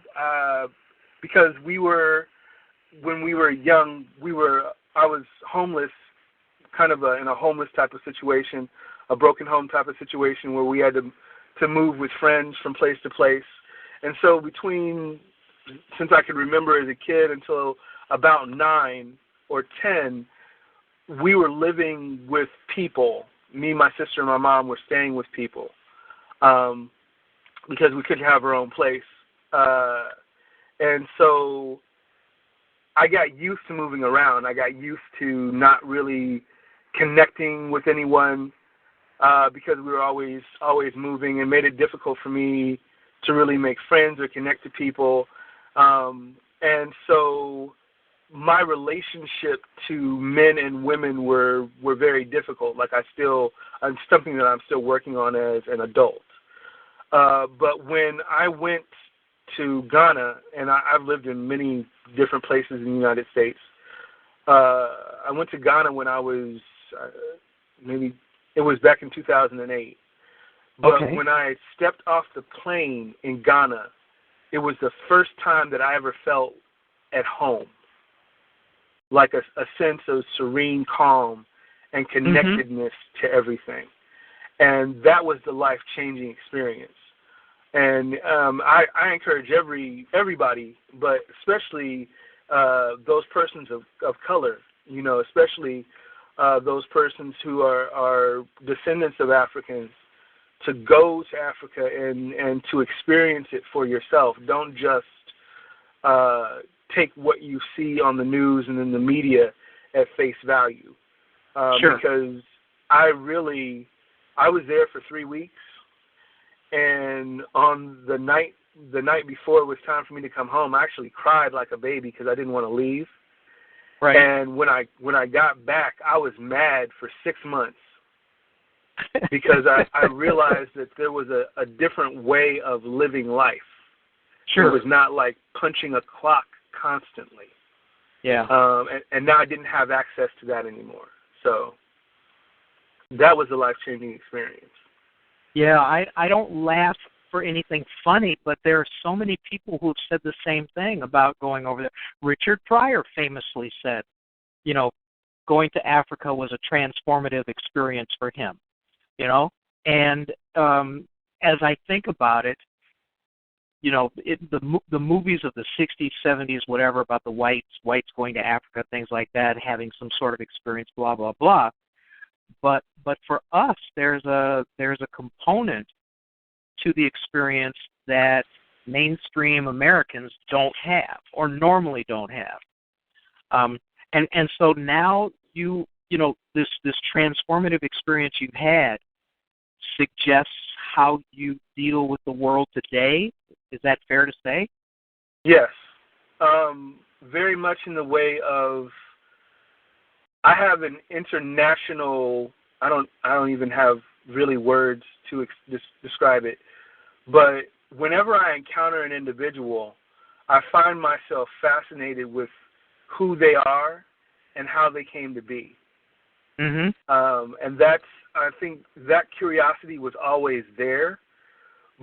because when we were young, I was homeless, kind of in a homeless type of situation, a broken home type of situation where we had to move with friends from place to place. And so since I could remember as a kid until about 9 or 10, we were living with people. Me, my sister, and my mom were staying with people because we couldn't have our own place. And so I got used to moving around. I got used to not really connecting with anyone because we were always moving, and made it difficult for me to really make friends or connect to people. And so my relationship to men and women were very difficult. Like it's something that I'm still working on as an adult. But when I went to Ghana, and I've lived in many different places in the United States, I went to Ghana when I was maybe it was back in 2008. But when I stepped off the plane in Ghana, it was the first time that I ever felt at home, like a sense of serene calm and connectedness to everything. And that was the life-changing experience. And I encourage everybody, but especially those persons of color, especially those persons who are descendants of Africans, to go to Africa and to experience it for yourself. Don't just take what you see on the news and in the media at face value. Because I was there for 3 weeks, and on the night before it was time for me to come home, I actually cried like a baby because I didn't want to leave. Right. And when I got back, I was mad for 6 months because I realized that there was a different way of living life. Sure. It was not like punching a clock constantly. Yeah. And now I didn't have access to that anymore. So that was a life-changing experience. Yeah, I don't laugh for anything funny, but there are so many people who have said the same thing about going over there. Richard Pryor famously said, going to Africa was a transformative experience for him, And as I think about it, the movies of the 60s, 70s, whatever, about the whites going to Africa, things like that, having some sort of experience, blah, blah, blah. But for us, there's a component to the experience that mainstream Americans don't have or normally don't have. And so now this transformative experience you've had suggests how you deal with the world today. Is that fair to say? Yes. Very much in the way of, I have an international, I don't even have really words to describe it, but whenever I encounter an individual, I find myself fascinated with who they are and how they came to be. Mm-hmm. And I think that curiosity was always there,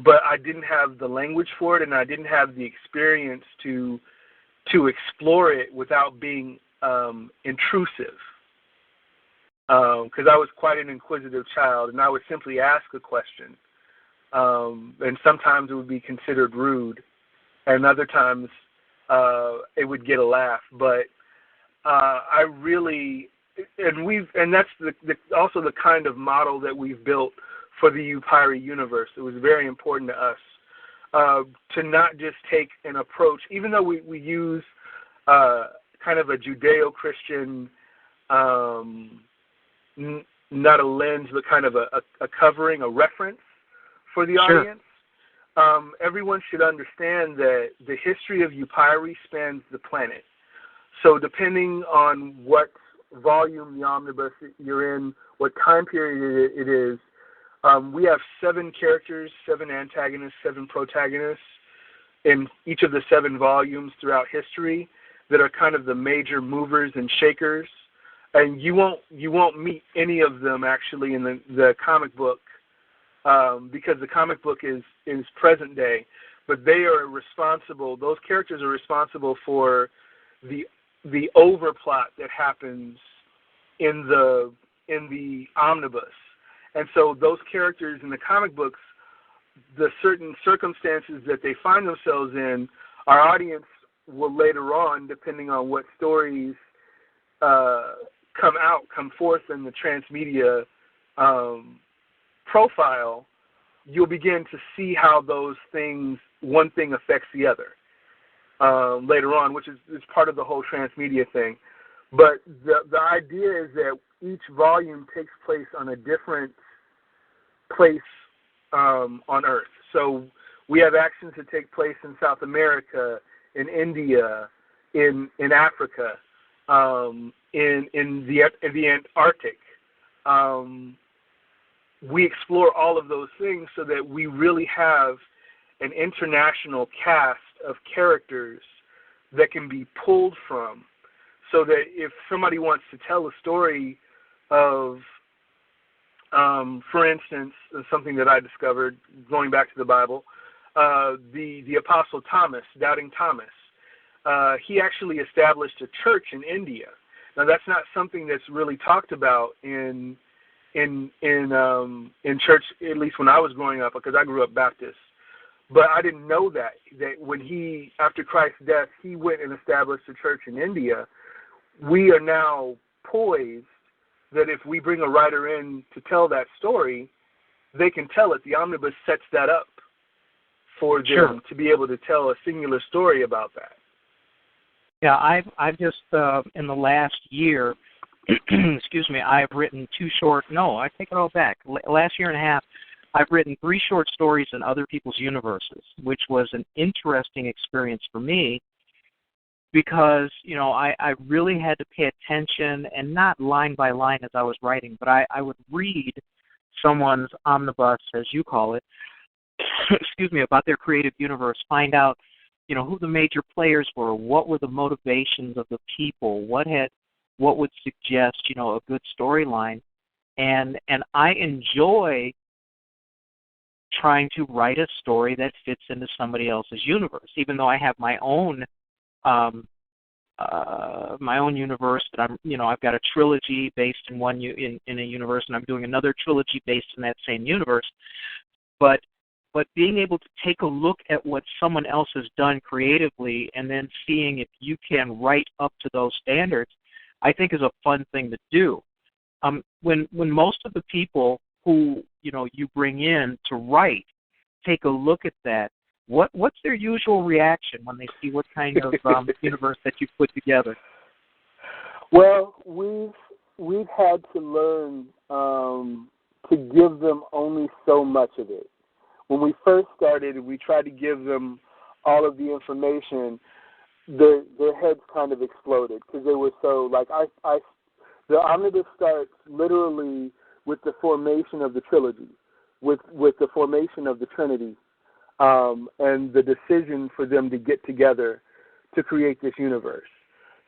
but I didn't have the language for it, and I didn't have the experience to explore it without being intrusive. Because I was quite an inquisitive child, and I would simply ask a question, and sometimes it would be considered rude, and other times it would get a laugh. But I really, and that's also the kind of model that we've built for the Upyri universe. It was very important to us to not just take an approach, even though we use kind of a Judeo-Christian, not a lens, but kind of a covering, a reference for the audience. Everyone should understand that the history of Upyri spans the planet. So depending on what volume the omnibus you're in, what time period it is, we have 7 characters, 7 antagonists, 7 protagonists in each of the 7 volumes throughout history that are kind of the major movers and shakers. And you won't meet any of them actually in the comic book because the comic book is present day, but they are responsible. Those characters are responsible for the overplot that happens in the omnibus. And so those characters in the comic books, the certain circumstances that they find themselves in, our audience will later on, depending on what stories come forth in the transmedia profile, you'll begin to see how those things, one thing affects the other later on, which is part of the whole transmedia thing. But the idea is that each volume takes place on a different place on Earth. So we have actions that take place in South America, in India, in Africa, in the Antarctic. We explore all of those things so that we really have an international cast of characters that can be pulled from. so that if somebody wants to tell a story of, for instance, something that I discovered going back to the Bible, the Apostle Thomas, Doubting Thomas, he actually established a church in India. Now that's not something that's really talked about in church, at least when I was growing up, because I grew up Baptist. But I didn't know that when he, after Christ's death, he went and established a church in India. We are now poised that if we bring a writer in to tell that story, they can tell it. The omnibus sets that up for them to be able to tell a singular story about that. Yeah, I've just in the last year, excuse me, I've written I take it all back. Last year and a half, I've written 3 short stories in other people's universes, which was an interesting experience for me because, I really had to pay attention, and not line by line as I was writing, but I would read someone's omnibus, as you call it, excuse me, about their creative universe, find out, who the major players were, what were the motivations of the people, what would suggest, a good storyline. And I enjoy trying to write a story that fits into somebody else's universe, even though I have my own universe that I've got a trilogy based in in a universe, and I'm doing another trilogy based in that same universe. But being able to take a look at what someone else has done creatively and then seeing if you can write up to those standards, I think is a fun thing to do. When most of the people who you bring in to write take a look at that, what's their usual reaction when they see what kind of universe that you put together? Well, we've had to learn to give them only so much of it. When we first started, we tried to give them all of the information. Their heads kind of exploded because they were so the omnibus starts literally with the formation of the trilogy, with the formation of the Trinity, and the decision for them to get together to create this universe.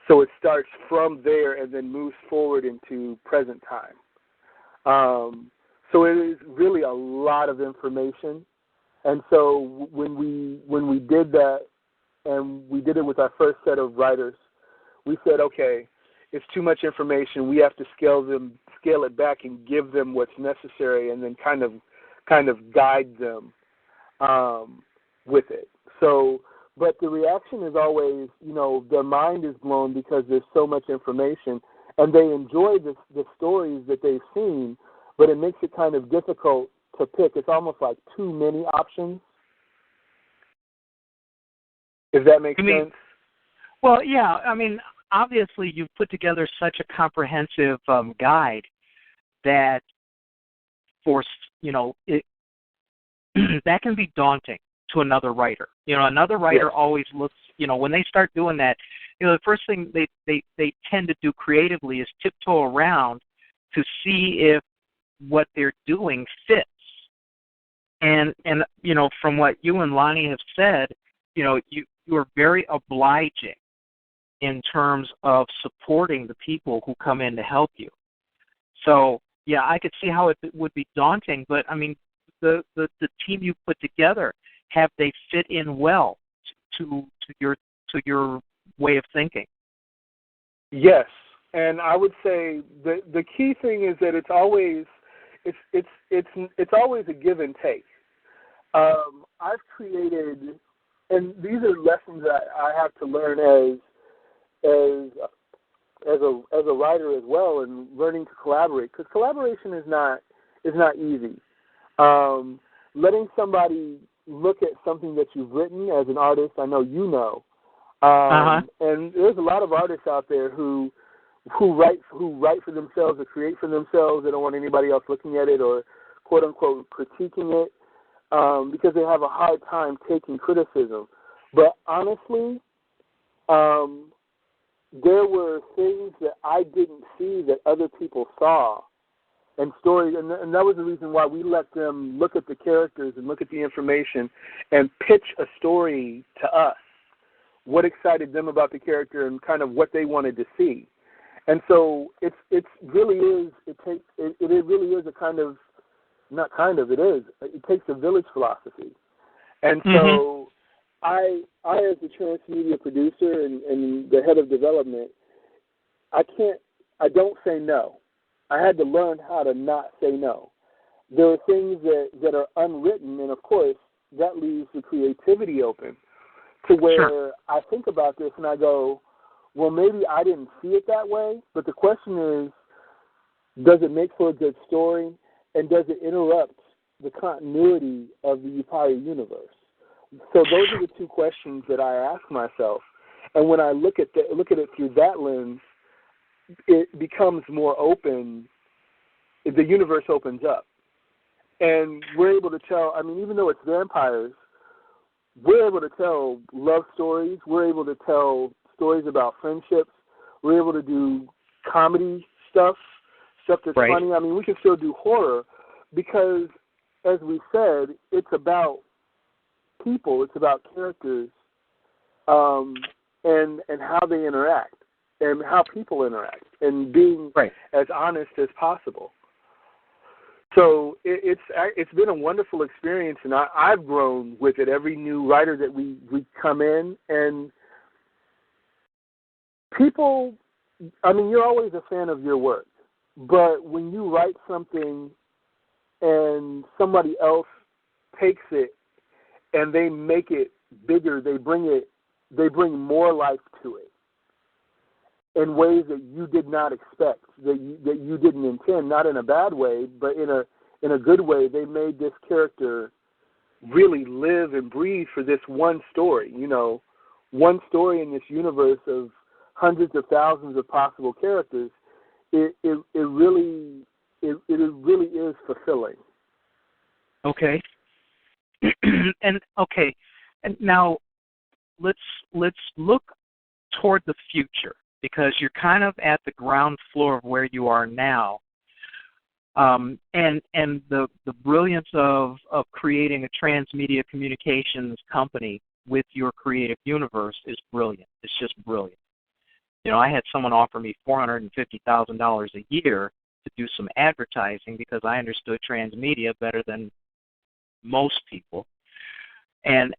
So it starts from there and then moves forward into present time. So it is really a lot of information. And so when we did that, and we did it with our first set of writers, we said, okay, it's too much information. We have to scale it back and give them what's necessary, and then kind of guide them with it. So, but the reaction is always, their mind is blown because there's so much information, and they enjoy the stories that they've seen, but it makes it kind of difficult to pick. It's almost like too many options. If that makes sense. Well, yeah. I mean, obviously, you've put together such a comprehensive guide that that can be daunting to another writer. Another writer always looks, when they start doing that, the first thing they tend to do creatively is tiptoe around to see if what they're doing fits. And from what you and Lonnie have said, you are very obliging in terms of supporting the people who come in to help you. So, yeah, I could see how it would be daunting, but, I mean, the team you put together, have they fit in well to your way of thinking? Yes, and I would say the key thing is that it's always a give and take. I've created, and these are lessons that I have to learn as a writer as well, and learning to collaborate, because collaboration is not easy. Letting somebody look at something that you've written as an artist, I know and there's a lot of artists out there who write for themselves or create for themselves. They don't want anybody else looking at it or quote unquote critiquing it, because they have a hard time taking criticism. But honestly, there were things that I didn't see that other people saw, and stories, and that was the reason why we let them look at the characters and look at the information and pitch a story to us. what excited them about the character and kind of what they wanted to see. And so it really is a kind of, not kind of, it is. It takes a village philosophy. And so I as the transmedia producer and the head of development, I don't say no. I had to learn how to not say no. There are things that are unwritten, and of course, that leaves the creativity open to where I think about this and I go, well, maybe I didn't see it that way, but the question is, does it make for a good story, and does it interrupt the continuity of the Upyri universe? So those are the two questions that I ask myself, and when I look at it through that lens, it becomes more open. The universe opens up, and we're able to tell. I mean, even though it's vampires, we're able to tell love stories. We're able to tell stories about friendships. We're able to do comedy stuff that's funny. I mean, we can still do horror because, as we said, it's about people. It's about characters, and how they interact, and how people interact, and being as honest as possible. So it's been a wonderful experience, and I've grown with it. Every new writer that we come in, and people, I mean, you're always a fan of your work, but when you write something and somebody else takes it and they make it bigger, they bring more life to it in ways that you did not expect, that you didn't intend, not in a bad way, but in a good way. They made this character really live and breathe for this one story, one story in this universe of hundreds of thousands of possible characters. It really is fulfilling. Okay. And now let's look toward the future, because you're kind of at the ground floor of where you are now. And the brilliance of creating a transmedia communications company with your creative universe is brilliant. It's just brilliant. I had someone offer me $450,000 a year to do some advertising because I understood transmedia better than most people. And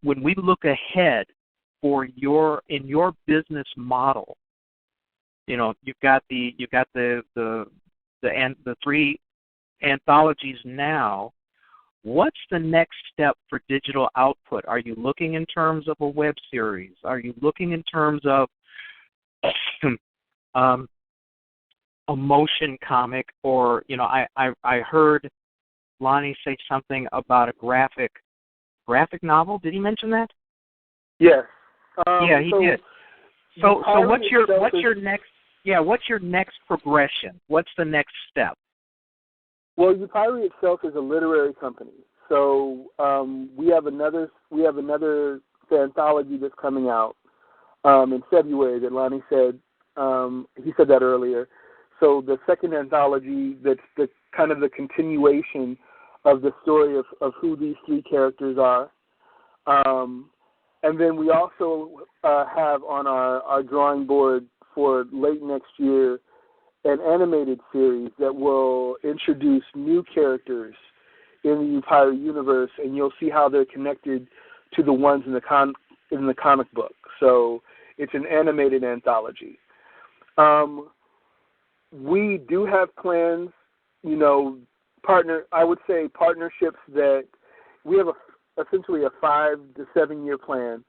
when we look ahead in your business model, you've got the 3 anthologies now. What's the next step for digital output? Are you looking in terms of a web series? Are you looking in terms of a motion comic? Or I heard Lonnie say something about a graphic novel. Did he mention that? Yes. Yeah, he did. So what's your next progression? What's the next step? Well, Upyri itself is a literary company. So we have another anthology that's coming out in February that Lonnie said. He said that earlier. So the second anthology, that's the kind of the continuation of the story of who these 3 characters are. And then we also have on our drawing board for late next year an animated series that will introduce new characters in the Upyri universe, and you'll see how they're connected to the ones in the comic book. So it's an animated anthology. We do have plans, partnerships that we have essentially a 5 to 7 year plan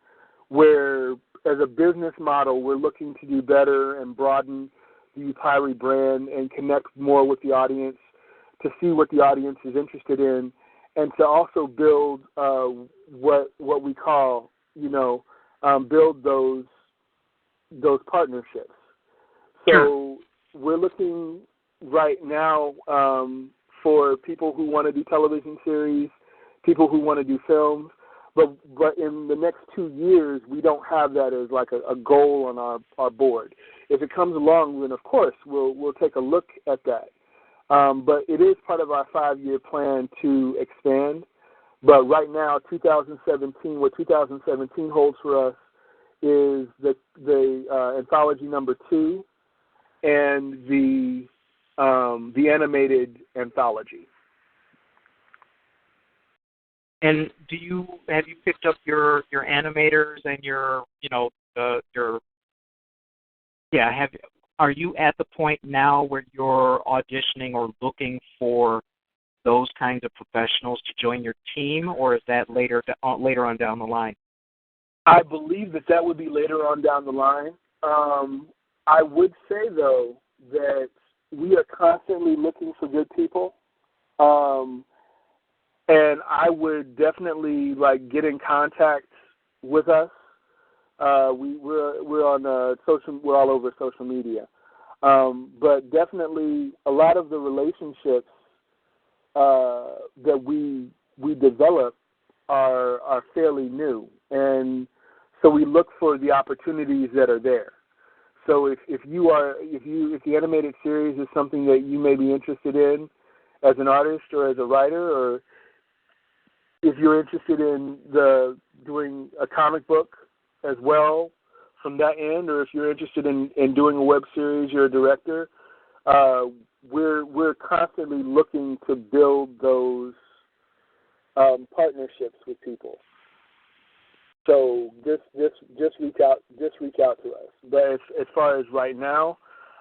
where, as a business model, we're looking to do better and broaden the Upyri brand and connect more with the audience, to see what the audience is interested in, and to also build what we call, build those partnerships. So we're looking right now for people who want to do television series, people who want to do films, but in the next 2 years, we don't have that as like a goal on our board. If it comes along, then of course we'll take a look at that. But it is part of our 5-year plan to expand. But right now, what 2017 holds for us is the anthology number 2 and the animated anthology. And have you picked up your animators and are you at the point now where you're auditioning or looking for those kinds of professionals to join your team, or is that later on down the line? I believe that would be later on down the line. I would say, though, that we are constantly looking for good people. And I would definitely get in contact with us. We're on social. We're all over social media, but definitely a lot of the relationships that we develop are fairly new, and so we look for the opportunities that are there. So if the animated series is something that you may be interested in as an artist or as a writer, or if you're interested in doing a comic book as well from that end, or if you're interested in doing a web series, you're a director, we're constantly looking to build those partnerships with people. So just reach out to us. But as far as right now,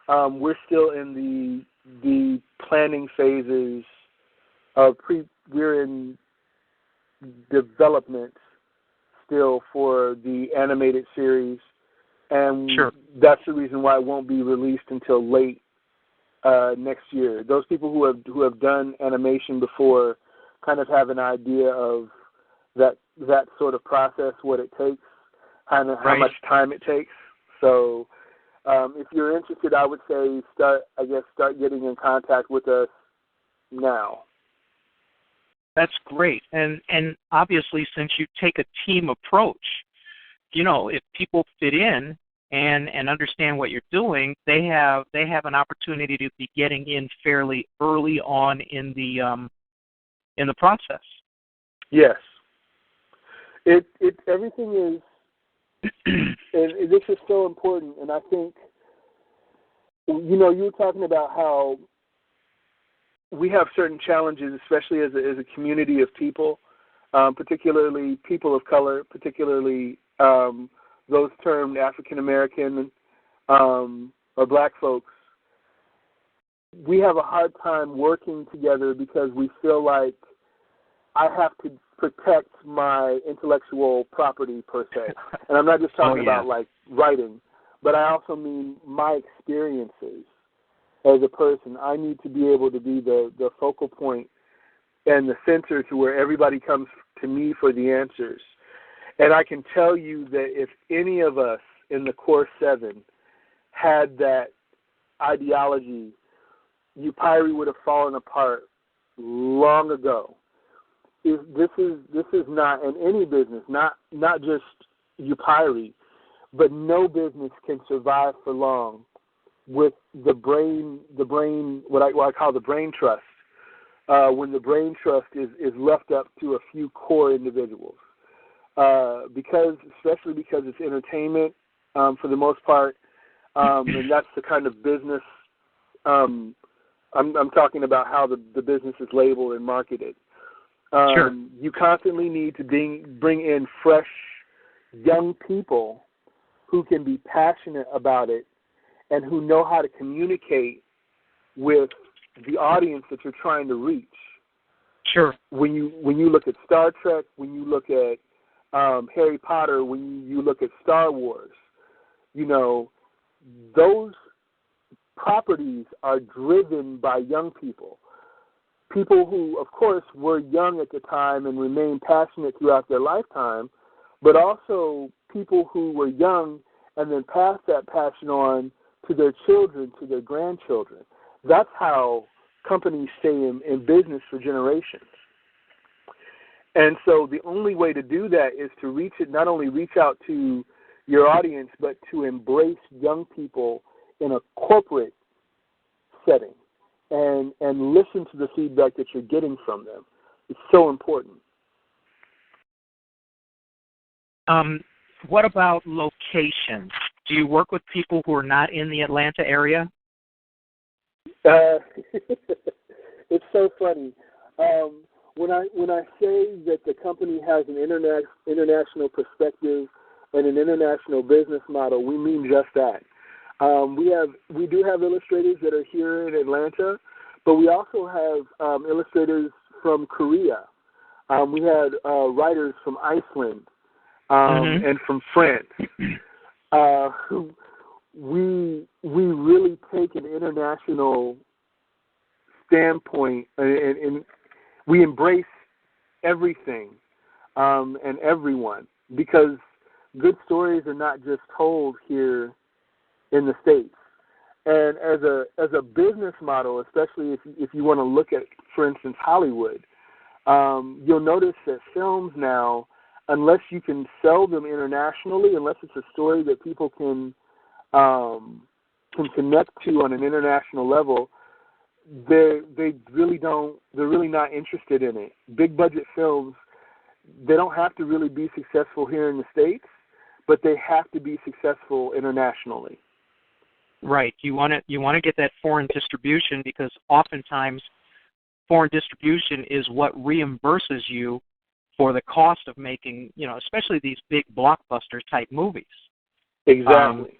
we're still in the planning phases of we're in development still for the animated series, and sure. That's the reason why it won't be released until late next year. Those people who have done animation before kind of have an idea of that sort of process, what it takes, kind of how much time it takes. So if you're interested, I would say start getting in contact with us now. That's great. And obviously, since you take a team approach, if people fit in and understand what you're doing, they have an opportunity to be getting in fairly early on in the process. Yes. Everything is and this is so important, and I think you were talking about how we have certain challenges, especially as a community of people, particularly people of color, particularly those termed African American or black folks. We have a hard time working together because we feel like I have to protect my intellectual property per se. And I'm not just talking about writing, but I also mean my experiences as a person. I need to be able to be the focal point and the center to where everybody comes to me for the answers. And I can tell you that if any of us in the Core 7 had that ideology, Upyri would have fallen apart long ago. This is not in any business, not just Upyri, but no business can survive for long with the brain, what I call the brain trust, when the brain trust is left up to a few core individuals, especially because it's entertainment for the most part, and that's the kind of business. I'm talking about how the business is labeled and marketed. Sure. You constantly need to bring in fresh, young people who can be passionate about it and who know how to communicate with the audience that you're trying to reach. Sure. When you look at Star Trek, when you look at Harry Potter, when you look at Star Wars, those properties are driven by young people. People who, of course, were young at the time and remain passionate throughout their lifetime, but also people who were young and then passed that passion on to their children, to their grandchildren. That's how companies stay in business for generations. And so the only way to do that is to not only reach out to your audience, but to embrace young people in a corporate setting and listen to the feedback that you're getting from them. It's so important. what about locations? Do you work with people who are not in the Atlanta area? It's so funny. When I say that the company has an international perspective and an international business model, we mean just that. We do have illustrators that are here in Atlanta, but we also have illustrators from Korea. We had writers from Iceland and from France. We really take an international standpoint, and we embrace everything and everyone, because good stories are not just told here in the States. And as a business model, especially if you want to look at, for instance, Hollywood, you'll notice that films now, unless you can sell them internationally, unless it's a story that people can connect to on an international level, they're really not interested in it. Big budget films, they don't have to really be successful here in the States, but they have to be successful internationally. Right. You want to get that foreign distribution, because oftentimes foreign distribution is what reimburses you for the cost of making, especially these big blockbuster type movies. Exactly.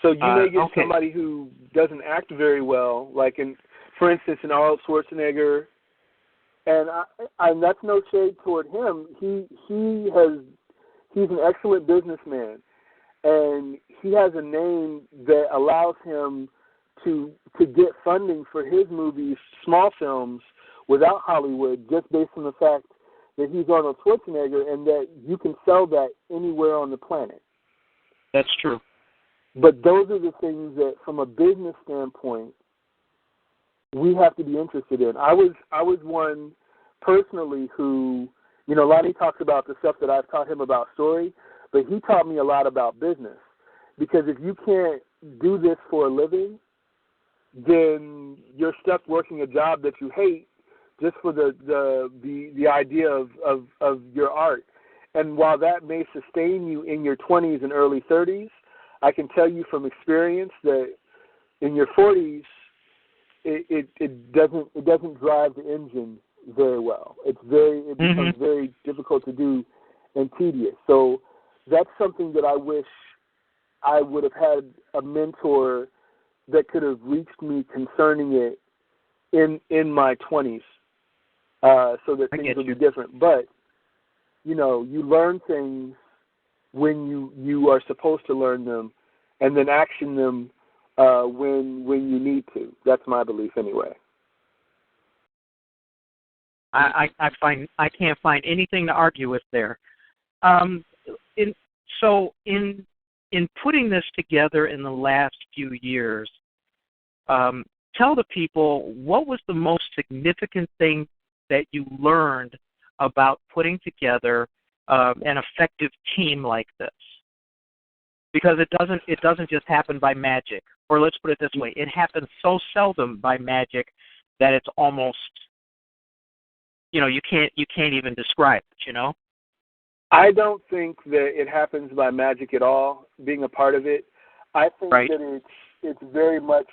So you may get somebody who doesn't act very well, like for instance, in Arnold Schwarzenegger, and that's no shade toward him. He's an excellent businessman, and he has a name that allows him to get funding for his movies, small films, without Hollywood, just based on the fact that he's Arnold Schwarzenegger and that you can sell that anywhere on the planet. That's true. But those are the things that, from a business standpoint, we have to be interested in. I was one personally who, Lonnie talks about the stuff that I've taught him about story, but he taught me a lot about business. Because if you can't do this for a living, then you're stuck working a job that you hate just for the idea of your art. And while that may sustain you in your 20s and early 30s, I can tell you from experience that in your 40s, it doesn't drive the engine very well. It becomes very difficult to do and tedious. So that's something that I wish I would have had a mentor that could have reached me concerning it in my 20s, so that things would be different. But you learn things when you are supposed to learn them, and then action them when you need to. That's my belief, anyway. I can't find anything to argue with there. In putting this together in the last few years, tell the people, what was the most significant thing that you learned about putting together an effective team like this? Because it doesn't just happen by magic. Or let's put it this way, it happens so seldom by magic that it's almost, you can't even describe it, I don't think that it happens by magic at all, being a part of it. I think that it's very much,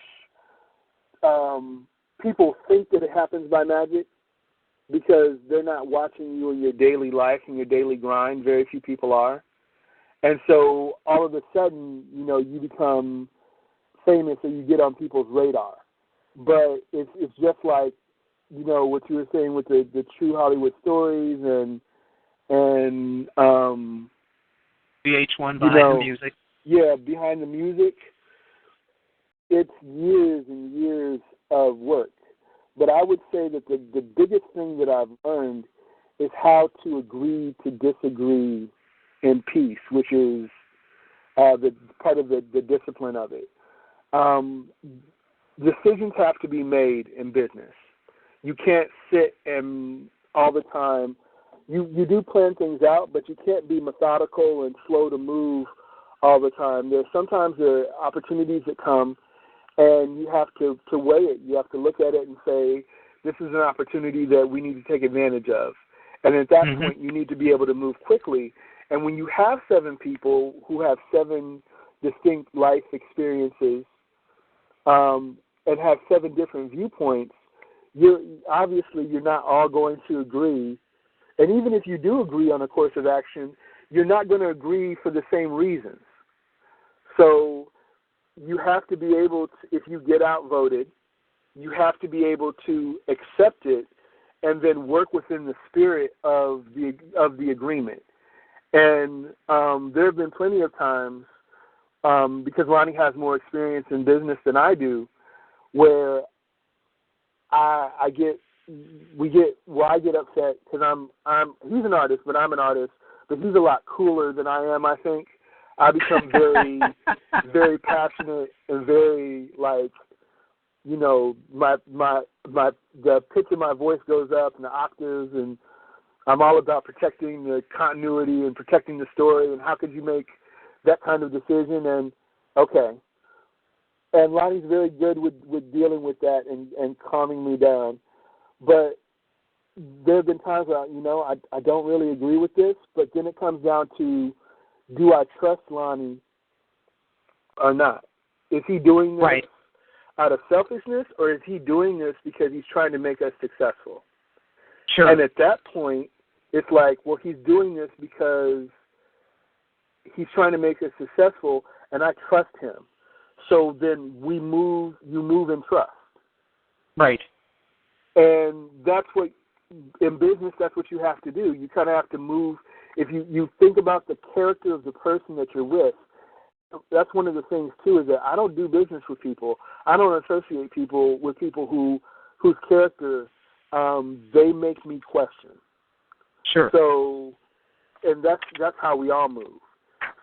people think that it happens by magic because they're not watching you in your daily life and your daily grind. Very few people are. And so all of a sudden, you become famous or you get on people's radar. But it's just like, what you were saying with the true Hollywood stories and VH1 behind the music. Yeah, behind the music. It's years and years of work. But I would say that the biggest thing that I've learned is how to agree to disagree in peace, which is the part of the discipline of it. Decisions have to be made in business. You can't sit and all the time. You do plan things out, but you can't be methodical and slow to move all the time. Sometimes there are opportunities that come, and you have to weigh it. You have to look at it and say, this is an opportunity that we need to take advantage of. And at that point, you need to be able to move quickly. And when you have 7 people who have 7 distinct life experiences and have 7 different viewpoints, you're not all going to agree. And even if you do agree on a course of action, you're not going to agree for the same reasons. So you have to be able to, if you get outvoted, you have to be able to accept it and then work within the spirit of the agreement. And there have been plenty of times, because Lonnie has more experience in business than I do, where I get upset because he's an artist, but I'm an artist, but he's a lot cooler than I am, I think. I become very, very passionate and very, like, you know, the pitch of my voice goes up and the octaves, and I'm all about protecting the continuity and protecting the story, and how could you make that kind of decision? And okay. And Lonnie's very good with dealing with that and calming me down. But there have been times where, you know, I don't really agree with this, but then it comes down to, do I trust Lonnie or not? Is he doing this out of selfishness, or is he doing this because he's trying to make us successful? Sure. And at that point, it's like, well, he's doing this because he's trying to make us successful, and I trust him. So then you move in trust. Right. And that's what, in business, that's what you have to do. You kind of have to move. If you think about the character of the person that you're with, that's one of the things, too, is that I don't do business with people. I don't associate people with people whose character they make me question. Sure. So, and that's how we all move.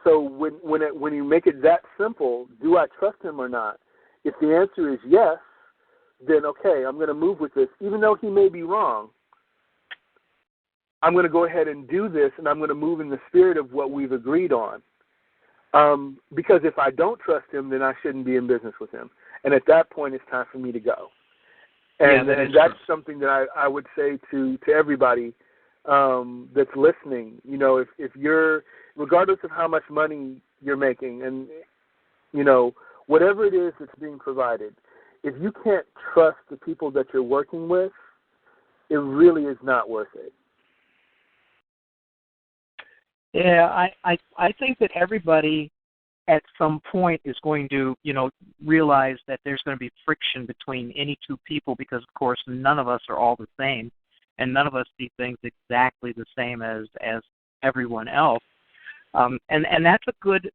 So when you make it that simple, do I trust him or not? If the answer is yes, then okay, I'm going to move with this. Even though he may be wrong, I'm going to go ahead and do this, and I'm going to move in the spirit of what we've agreed on. Because if I don't trust him, then I shouldn't be in business with him. And at that point, it's time for me to go. And, that's something that I would say to everybody that's listening. You know, if you're, regardless of how much money you're making, and, you know, whatever it is that's being provided, if you can't trust the people that you're working with, it really is not worth it. Yeah, I think that everybody at some point is going to, you know, realize that there's going to be friction between any two people because, of course, none of us are all the same, and none of us see things exactly the same as everyone else. And that's a good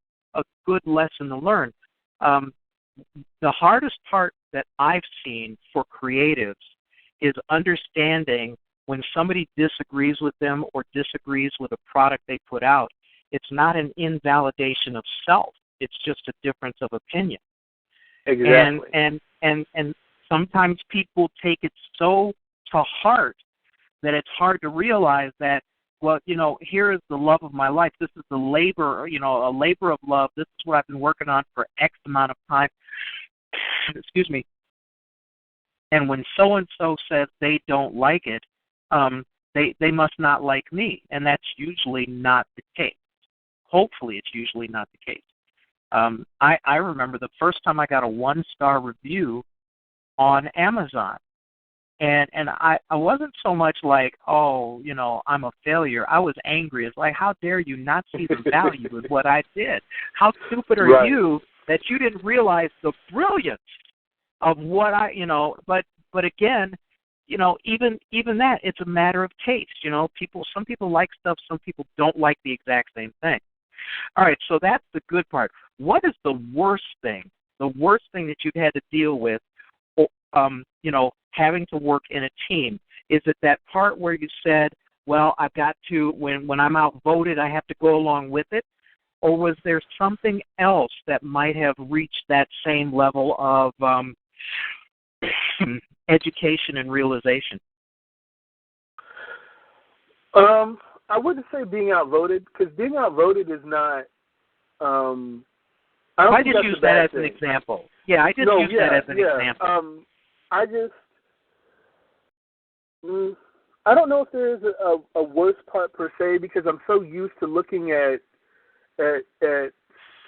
lesson to learn. The hardest part that I've seen for creatives is understanding when somebody disagrees with them or disagrees with a product they put out. It's not an invalidation of self. It's just a difference of opinion. Exactly. And sometimes people take it so to heart that it's hard to realize that, well, you know, here is the love of my life. This is the labor, you know, a labor of love. This is what I've been working on for X amount of time. Excuse me. And when so-and-so says they don't like it, they must not like me. And that's usually not the case. Hopefully it's usually not the case. I remember the first time I got a 1-star review on Amazon. And I wasn't so much like, oh, you know, I'm a failure. I was angry. It's like, how dare you not see the value in what I did? How stupid are you that you didn't realize the brilliance of what I, you know, but again, you know, even that, it's a matter of taste. You know, some people like stuff, some people don't like the exact same thing. All right, so that's the good part. What is the worst thing? The worst thing that you've had to deal with, you know, having to work in a team? Is it that part where you said, well, I've got to, when I'm outvoted, I have to go along with it? Or was there something else that might have reached that same level of education and realization? I wouldn't say being outvoted, because being outvoted is not. I just use that as an example. Yeah, I just use that as an example. I don't know if there is a worst part per se, because I'm so used to looking at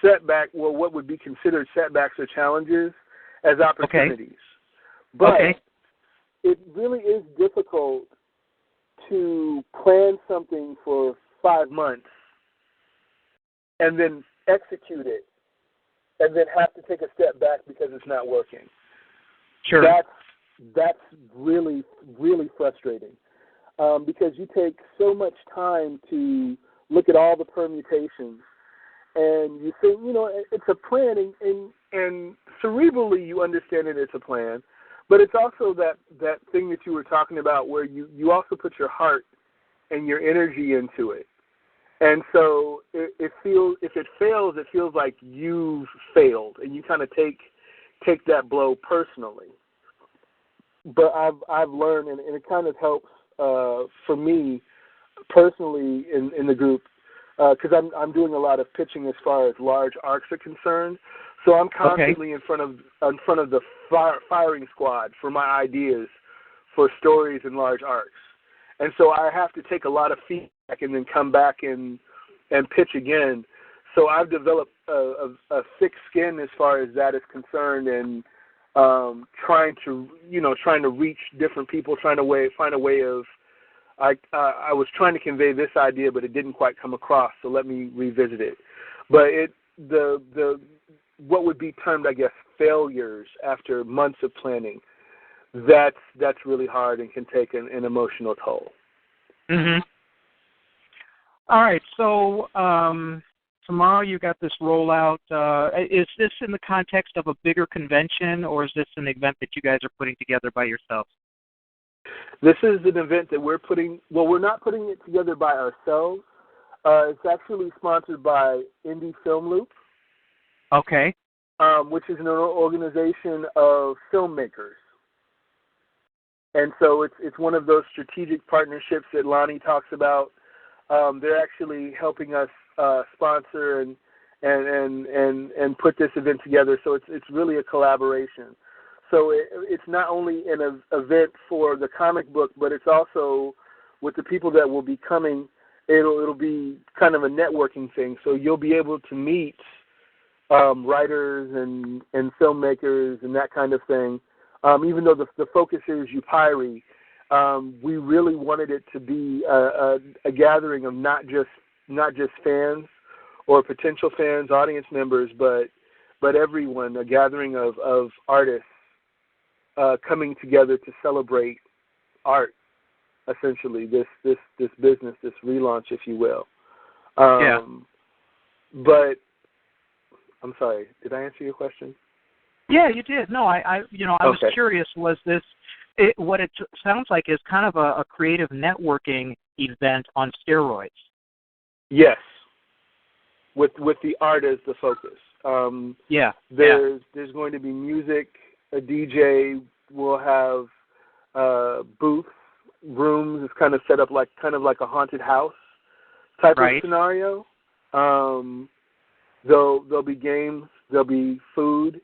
setback, well, what would be considered setbacks or challenges as opportunities. But it really is difficult to plan something for 5 months and then execute it and then have to take a step back because it's not working. Sure. That's really, really frustrating, because you take so much time to look at all the permutations, and you think, it's a plan, and cerebrally you understand that it's a plan, but it's also that thing that you were talking about where you also put your heart and your energy into it. And so it feels, if it fails, it feels like you've failed, and you kind of take that blow personally. But I've learned, and it kind of helps for me personally in the group, because I'm doing a lot of pitching as far as large arcs are concerned. So I'm constantly in front of the firing squad for my ideas for stories and large arcs. And so I have to take a lot of feedback and then come back and pitch again. So I've developed a thick skin as far as that is concerned, and trying to reach different people, find a way of. I was trying to convey this idea, but it didn't quite come across. So let me revisit it. But the what would be termed, I guess, failures after months of planning. That's really hard and can take an emotional toll. Mm-hmm. All right, so tomorrow you got this rollout. Is this in the context of a bigger convention, or is this an event that you guys are putting together by yourselves? This is an event that we're not putting it together by ourselves. It's actually sponsored by Indie Film Loop. Okay. Which is an organization of filmmakers. And so it's one of those strategic partnerships that Lonnie talks about. They're actually helping us sponsor and put this event together. So it's really a collaboration. So it's not only an event for the comic book, but it's also with the people that will be coming. It'll be kind of a networking thing. So you'll be able to meet writers and filmmakers and that kind of thing. Even though the focus is Upyri, we really wanted it to be a gathering of not just fans or potential fans, audience members, but everyone, a gathering of artists coming together to celebrate art, essentially, this business, this relaunch, if you will. But I'm sorry, did I answer your question? Yeah, you did. No, I was curious. Was this what it sounds like is kind of a creative networking event on steroids? Yes, with the art as the focus. There's going to be music, a DJ. We'll have booths, rooms. It's kind of set up like a haunted house type of scenario. There'll be games. There'll be food.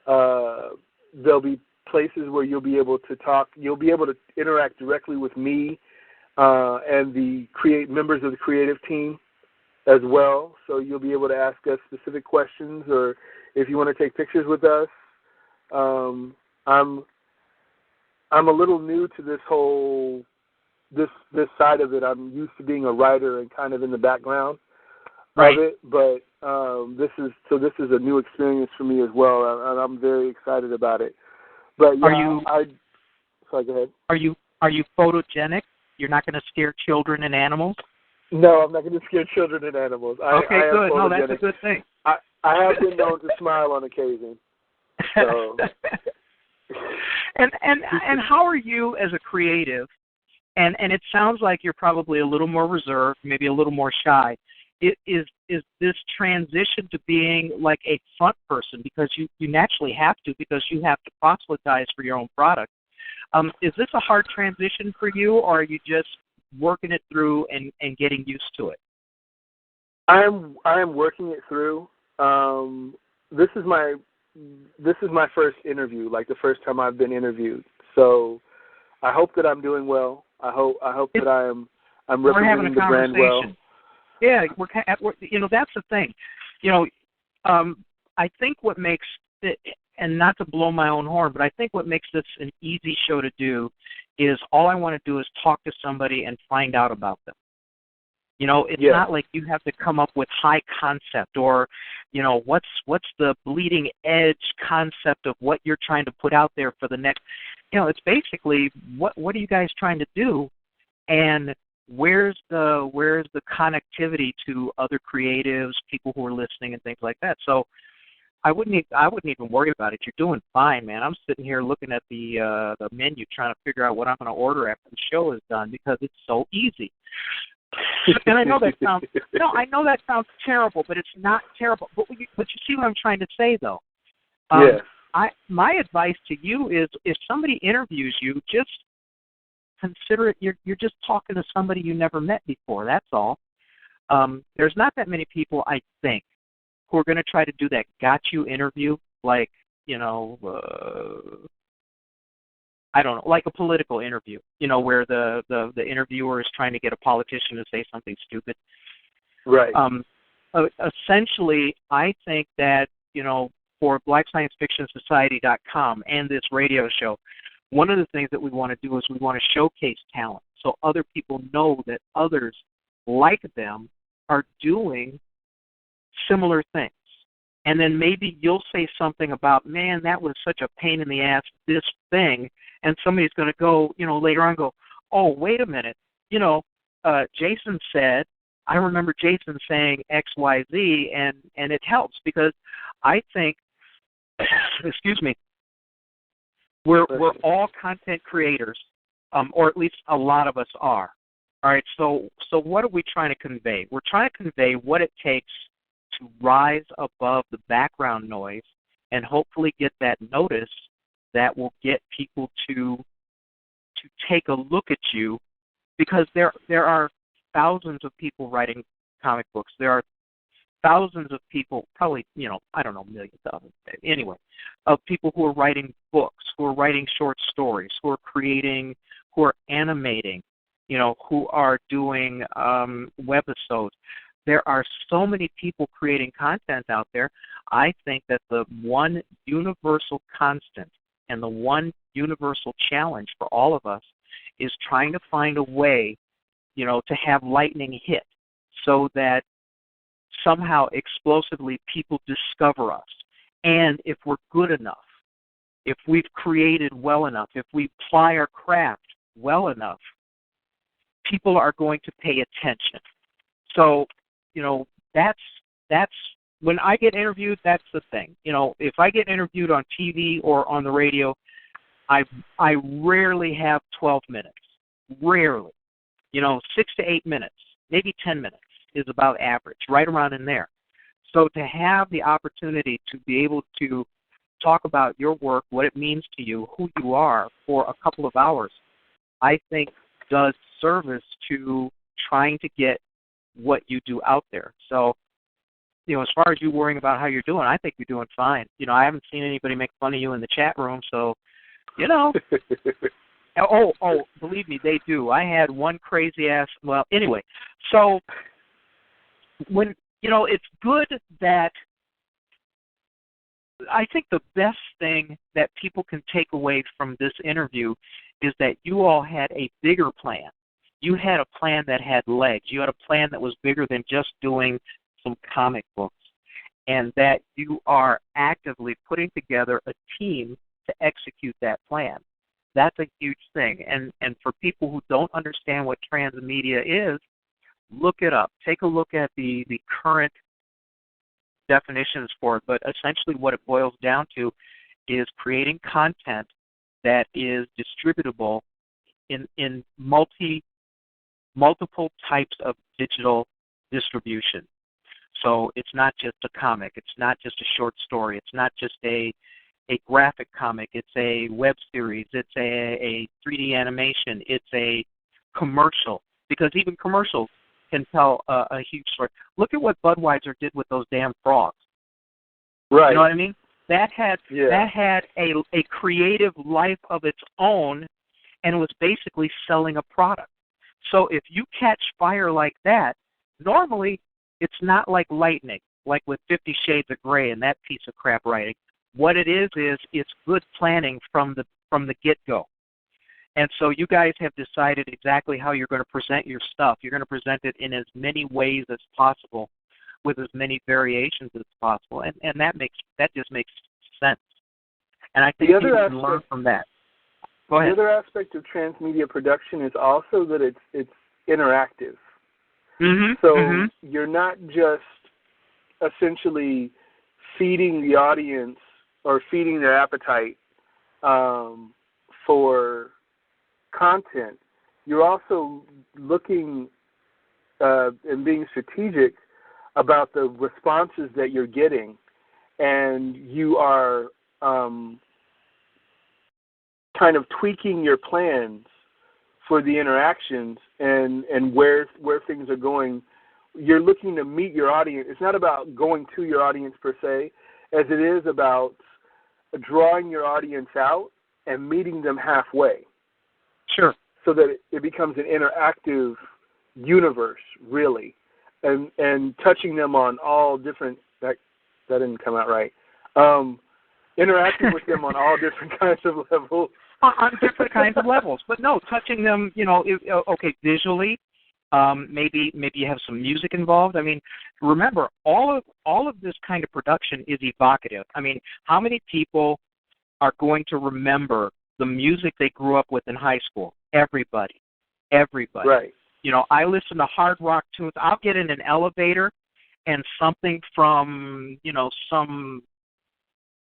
There'll be places where you'll be able to talk. You'll be able to interact directly with me and the members of the creative team as well. So you'll be able to ask us specific questions, or if you want to take pictures with us. I'm a little new to this whole this side of it. I'm used to being a writer and kind of in the background of it, but this is a new experience for me as well, and I'm very excited about it. But sorry, go ahead. Are you photogenic? You're not going to scare children and animals? No, I'm not going to scare children and animals. Okay, good. No, that's a good thing. I have been known to smile on occasion. So. and how are you as a creative? And it sounds like you're probably a little more reserved, maybe a little more shy. Is this transition to being like a front person, because you naturally have to, because you have to proselytize for your own product? Is this a hard transition for you, or are you just working it through and getting used to it? I am working it through. This is my first interview, like the first time I've been interviewed. So I hope that I'm doing well. I hope that I'm we're having representing a the brand well. conversation. Yeah, we're that's the thing. I think what makes it, and not to blow my own horn, but I think what makes this an easy show to do is all I want to do is talk to somebody and find out about them. It's not like you have to come up with high concept or, what's the bleeding edge concept of what you're trying to put out there for the next. It's basically what are you guys trying to do, and where's the connectivity to other creatives, people who are listening, and things like that. So I wouldn't even worry about it. You're doing fine, man. I'm sitting here looking at the menu, trying to figure out what I'm going to order after the show is done because it's so easy. And I know that sounds terrible, but it's not terrible. But you see what I'm trying to say, though. Yes. My advice to you is, if somebody interviews you, just consider it. You're just talking to somebody you never met before. That's all. There's not that many people, I think, who are going to try to do that got you interview, like I don't know, like a political interview, where the interviewer is trying to get a politician to say something stupid. Right. Essentially, I think that, for BlackScienceFictionSociety.com and this radio show, one of the things that we want to do is we want to showcase talent so other people know that others like them are doing similar things. And then maybe you'll say something about, man, that was such a pain in the ass, this thing, and somebody's going to go, later on go, oh, wait a minute, Jason said, I remember Jason saying X, Y, Z, and it helps because I think, excuse me, we're all content creators, or at least a lot of us are. All right, so what are we trying to convey? We're trying to convey what it takes to rise above the background noise and hopefully get that notice that will get people to take a look at you, because there are thousands of people writing comic books. There are thousands of people, probably, I don't know, millions, thousands, anyway, of people who are writing books, who are writing short stories, who are creating, who are animating, who are doing webisodes. There are so many people creating content out there. I think that the one universal constant and the one universal challenge for all of us is trying to find a way, to have lightning hit so that somehow explosively people discover us. And if we're good enough, if we've created well enough, if we ply our craft well enough, people are going to pay attention. So, that's when I get interviewed, that's the thing. If I get interviewed on TV or on the radio, I rarely have 12 minutes. Rarely. 6 to 8 minutes, maybe 10 minutes is about average, right around in there. So to have the opportunity to be able to talk about your work, what it means to you, who you are for a couple of hours, I think does service to trying to get what you do out there. So, as far as you worrying about how you're doing, I think you're doing fine. I haven't seen anybody make fun of you in the chat room, so, Oh, believe me, they do. I had one crazy ass, well, anyway. So, when, it's good that, I think the best thing that people can take away from this interview is that you all had a bigger plan. You had a plan that had legs. You had a plan that was bigger than just doing some comic books, and that you are actively putting together a team to execute that plan. That's a huge thing. And for people who don't understand what transmedia is, look it up. Take a look at the current definitions for it. But essentially what it boils down to is creating content that is distributable in multiple types of digital distribution. So it's not just a comic. It's not just a short story. It's not just a graphic comic. It's a web series. It's a 3D animation. It's a commercial, because even commercials can tell a huge story. Look at what Budweiser did with those damn frogs. Right. You know what I mean? That had a creative life of its own, and it was basically selling a product. So if you catch fire like that, normally it's not like lightning, like with 50 Shades of Grey and that piece of crap writing. What it is it's good planning from the get-go. And so you guys have decided exactly how you're going to present your stuff. You're going to present it in as many ways as possible, with as many variations as possible, and that just makes sense. And I think you can learn from that. Go ahead. The other aspect of transmedia production is also that it's interactive. Mm-hmm. So you're not just essentially feeding the audience or feeding their appetite for content. You're also looking and being strategic about the responses that you're getting, and you are kind of tweaking your plans for the interactions and where things are going. You're looking to meet your audience. It's not about going to your audience per se, as it is about drawing your audience out and meeting them halfway. Sure. So that it becomes an interactive universe, really, and touching them on all different. That didn't come out right. Interacting with them on all different kinds of levels. On different kinds of levels, but no, touching them. Okay, visually. Maybe you have some music involved. I mean, remember, all of this kind of production is evocative. I mean, how many people are going to remember the music they grew up with in high school? Everybody. Right. I listen to hard rock tunes. I'll get in an elevator and something from, some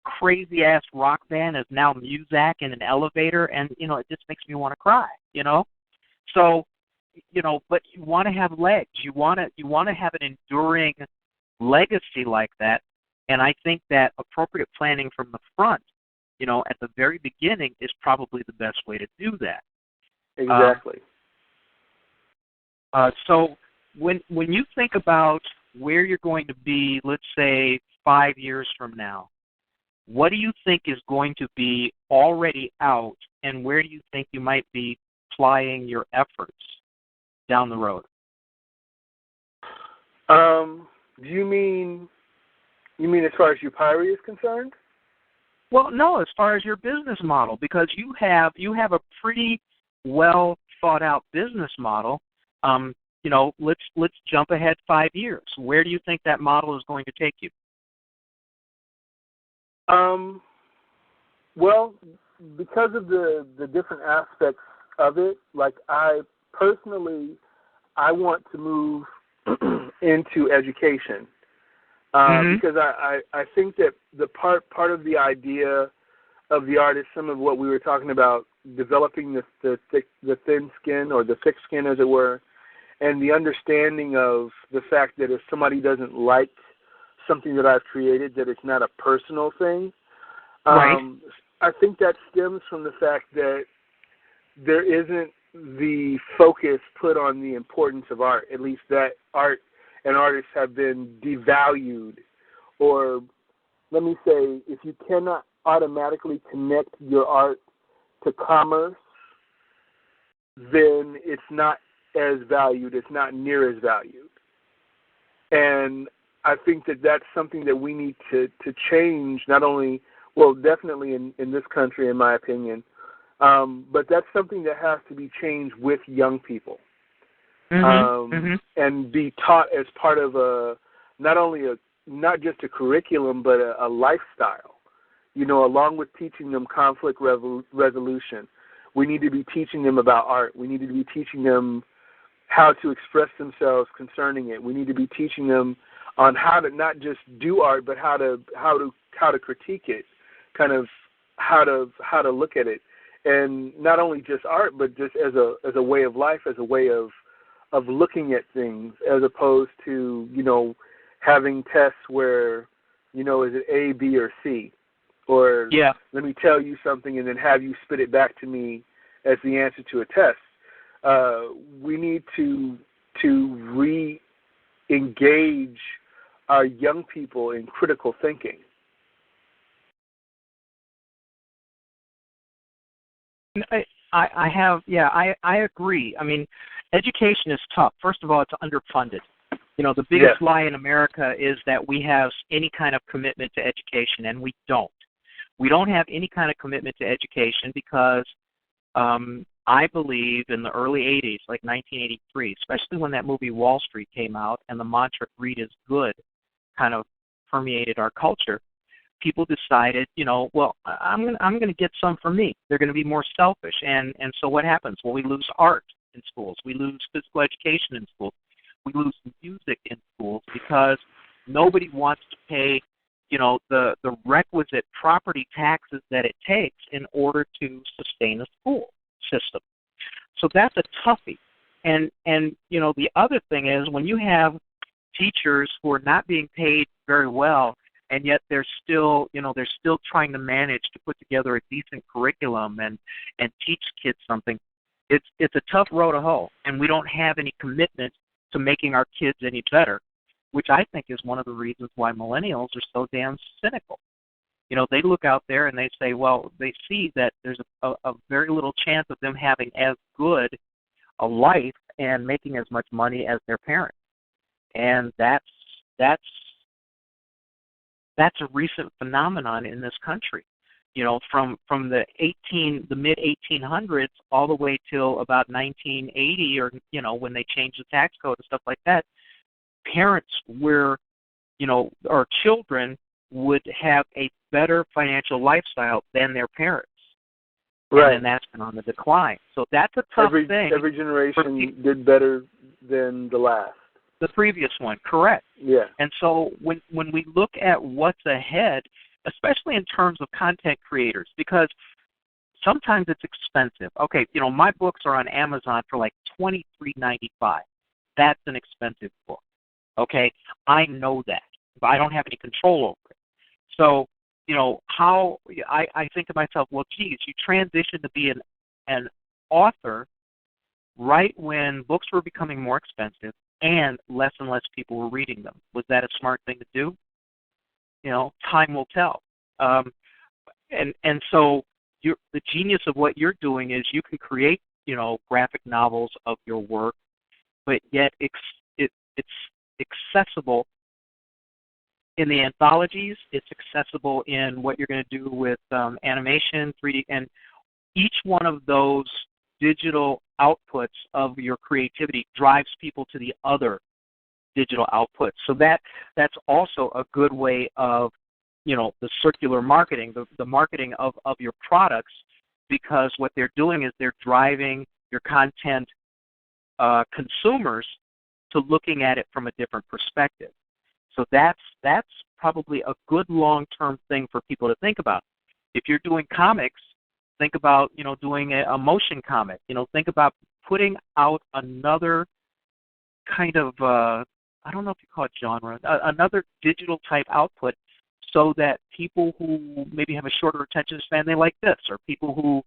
crazy-ass rock band is now Muzak in an elevator, and, it just makes me want to cry, So, but you want to have legs. You want to have an enduring legacy like that, and I think that appropriate planning from the front, at the very beginning is probably the best way to do that. Exactly. So when you think about where you're going to be, let's say 5 years from now, what do you think is going to be already out, and where do you think you might be applying your efforts down the road? Do you mean as far as Upyri is concerned? Well, no, as far as your business model, because you have a pretty well thought out business model. Let's jump ahead 5 years. Where do you think that model is going to take you? Well, because of the different aspects of it, like I want to move into education. Because I think that the part of the idea of the art is some of what we were talking about, developing the thin skin, or the thick skin, as it were, and the understanding of the fact that if somebody doesn't like something that I've created, that it's not a personal thing. Right. I think that stems from the fact that there isn't the focus put on the importance of art, at least that art and artists have been devalued. Or let me say, if you cannot automatically connect your art to commerce, then it's not as valued, it's not near as valued. And I think that that's something that we need to change, not only, well, definitely in this country, in my opinion, but that's something that has to be changed with young people. And be taught as part of not just a curriculum, but a lifestyle. Along with teaching them conflict resolution, we need to be teaching them about art. We need to be teaching them how to express themselves concerning it. We need to be teaching them on how to not just do art, but how to critique it, kind of how to look at it, and not only just art, but just as a way of life, as a way of looking at things, as opposed to having tests where is it A, B, or C, or let me tell you something and then have you spit it back to me as the answer to a test. We need to re-engage our young people in critical thinking. I agree. I mean, education is tough. First of all, it's underfunded. The biggest lie in America is that we have any kind of commitment to education, and we don't. We don't have any kind of commitment to education because I believe in the early 80s, like 1983, especially when that movie Wall Street came out and the mantra "greed is good" kind of permeated our culture. People decided, well, I'm going to get some for me. They're going to be more selfish, and so what happens? Well, we lose art in schools. We lose physical education in schools. We lose music in schools because nobody wants to pay, the requisite property taxes that it takes in order to sustain a school system. So that's a toughie. And the other thing is when you have teachers who are not being paid very well, and yet they're still trying to manage to put together a decent curriculum and teach kids something. It's a tough row to hoe, and we don't have any commitment to making our kids any better, which I think is one of the reasons why millennials are so damn cynical. They look out there and they say, well, they see that there's a very little chance of them having as good a life and making as much money as their parents, and that's a recent phenomenon in this country. From the mid 1800s all the way till about 1980, or when they changed the tax code and stuff like that, parents were, or children would have a better financial lifestyle than their parents. Right. And that's been on the decline. So that's a tough thing. Every generation did better than the last. The previous one, correct. Yeah. And so when we look at what's ahead, especially in terms of content creators, because sometimes it's expensive. Okay, my books are on Amazon for like $23.95. That's an expensive book. Okay, I know that, but I don't have any control over it. So, how I think to myself, well, geez, you transitioned to be an author right when books were becoming more expensive and less people were reading them. Was that a smart thing to do? Time will tell. And so the genius of what you're doing is you can create, graphic novels of your work, but yet it's accessible in the anthologies. It's accessible in what you're going to do with animation, 3D, and each one of those digital outputs of your creativity drives people to the other digital outputs. So that's also a good way of, the circular marketing, the marketing of your products, because what they're doing is they're driving your content consumers to looking at it from a different perspective. So that's probably a good long-term thing for people to think about. If you're doing comics, think about, doing a motion comic. Think about putting out another kind of, I don't know if you call it genre, another digital type output, so that people who maybe have a shorter attention span, they like this, or people who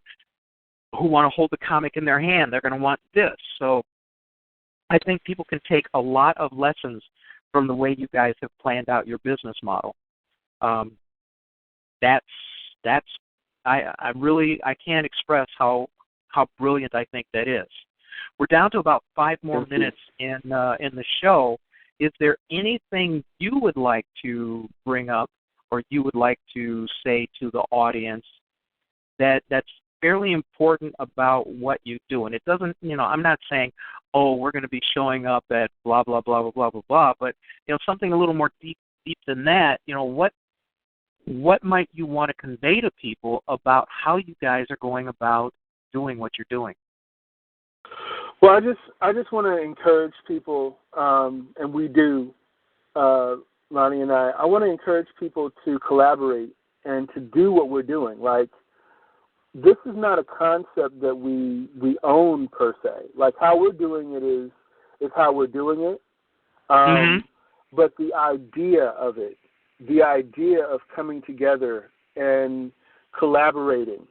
want to hold the comic in their hand, they're going to want this. So I think people can take a lot of lessons from the way you guys have planned out your business model. I can't express how brilliant I think that is. We're down to about 5 more minutes in the show. Is there anything you would like to bring up or you would like to say to the audience that's fairly important about what you do? And it doesn't, I'm not saying, oh, we're going to be showing up at blah, blah, blah, blah, blah, blah, blah, but, something a little more deep than that. What might you want to convey to people about how you guys are going about doing what you're doing? Well, I just want to encourage people, and we do, Lonnie and I want to encourage people to collaborate and to do what we're doing. Like, this is not a concept that we own per se. Like, how we're doing it is how we're doing it. But the idea of it, the idea of coming together and collaborating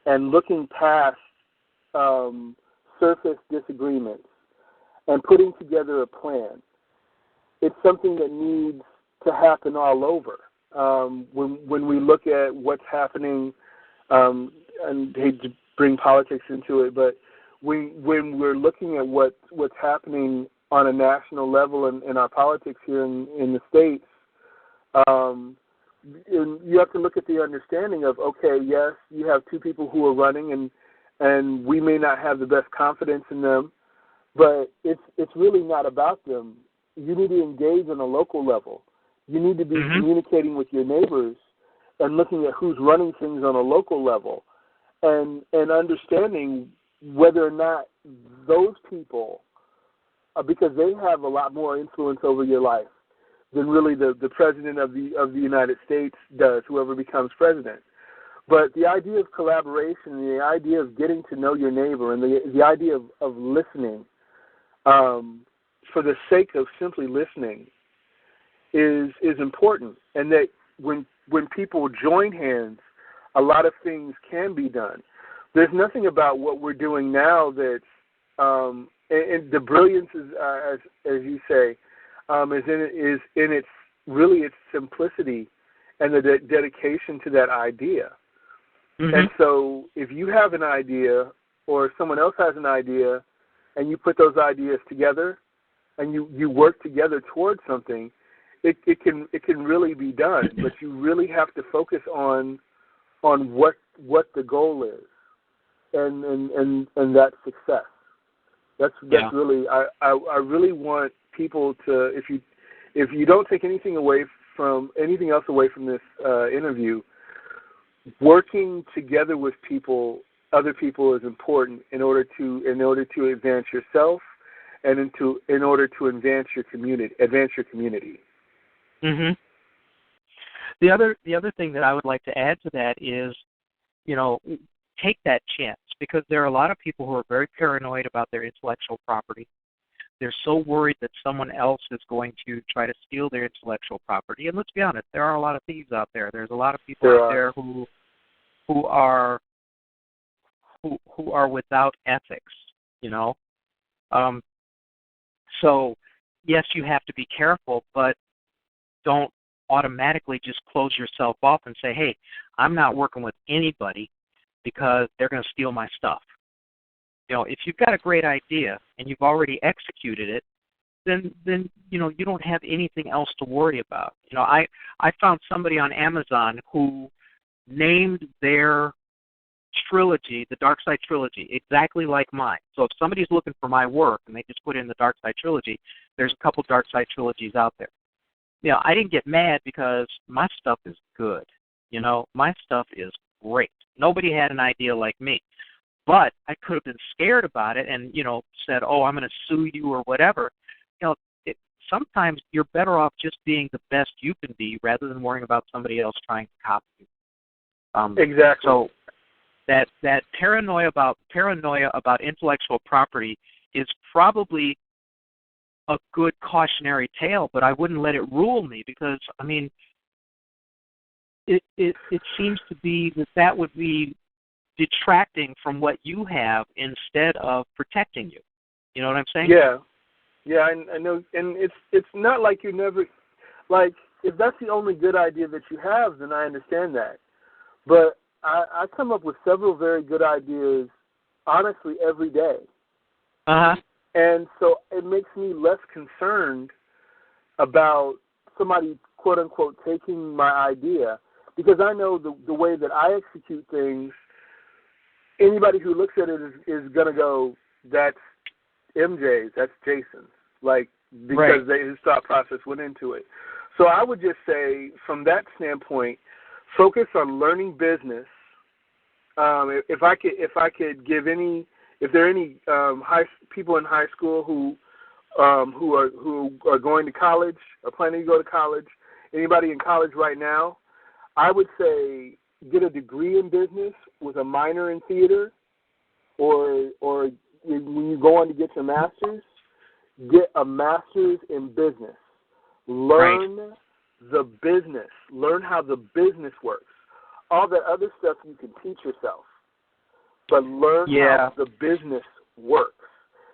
and looking past surface disagreements and putting together a plan, it's something that needs to happen all over. When we look at what's happening, and hate to bring politics into it, but when we're looking at what's happening on a national level in our politics here in the States, and you have to look at the understanding of, okay, yes, you have two people who are running, and we may not have the best confidence in them, but it's really not about them. You need to engage on a local level. You need to be communicating with your neighbors and looking at who's running things on a local level, and understanding whether or not those people, because they have a lot more influence over your life than really the president of the United States does, whoever becomes president. But the idea of collaboration, the idea of getting to know your neighbor, and the idea of listening, for the sake of simply listening, is important. And that when people join hands, a lot of things can be done. There's nothing about what we're doing now that's, and the brilliance is, as you say, is in its simplicity and the dedication to that idea. And so if you have an idea or someone else has an idea and you put those ideas together and you work together towards something, it can really be done. But you really have to focus on what the goal is and that success. That's really, I really want people to, if you don't take anything else away from this interview, working together with other people is important in order to advance yourself and in order to advance your community. The other thing that I would like to add to that is, take that chance, because there are a lot of people who are very paranoid about their intellectual property. They're so worried that someone else is going to try to steal their intellectual property. And let's be honest, there are a lot of thieves out there. There's a lot of people out there who are without ethics, So, yes, you have to be careful, but don't automatically just close yourself off and say, hey, I'm not working with anybody because they're going to steal my stuff. If you've got a great idea and you've already executed it, then you don't have anything else to worry about. I found somebody on Amazon who named their trilogy, the Dark Side Trilogy, exactly like mine. So if somebody's looking for my work and they just put in the Dark Side Trilogy, there's a couple Dark Side Trilogies out there. I didn't get mad because my stuff is good. My stuff is great. Nobody had an idea like me. But I could have been scared about it and, said, oh, I'm going to sue you or whatever. Sometimes you're better off just being the best you can be rather than worrying about somebody else trying to copy you. Exactly. So that paranoia about intellectual property is probably a good cautionary tale, but I wouldn't let it rule me because, it seems to be that would be detracting from what you have instead of protecting you. You know what I'm saying? Yeah, I know, and it's not like you never, like, if that's the only good idea that you have, then I understand that. But I come up with several very good ideas, honestly, every day. And so it makes me less concerned about somebody, quote unquote, taking my idea, because I know the way that I execute things, anybody who looks at it is going to go, that's MJ's, that's Jason's, because his thought process went into it. So I would just say, from that standpoint, focus on learning business. If I could give if there are any people in high school who are going to college or planning to go to college, anybody in college right now, I would say get a degree in business with a minor in theater, or when you go on to get your master's, get a master's in business. Learn the business. Learn how the business works. All that other stuff you can teach yourself, but learn how the business works,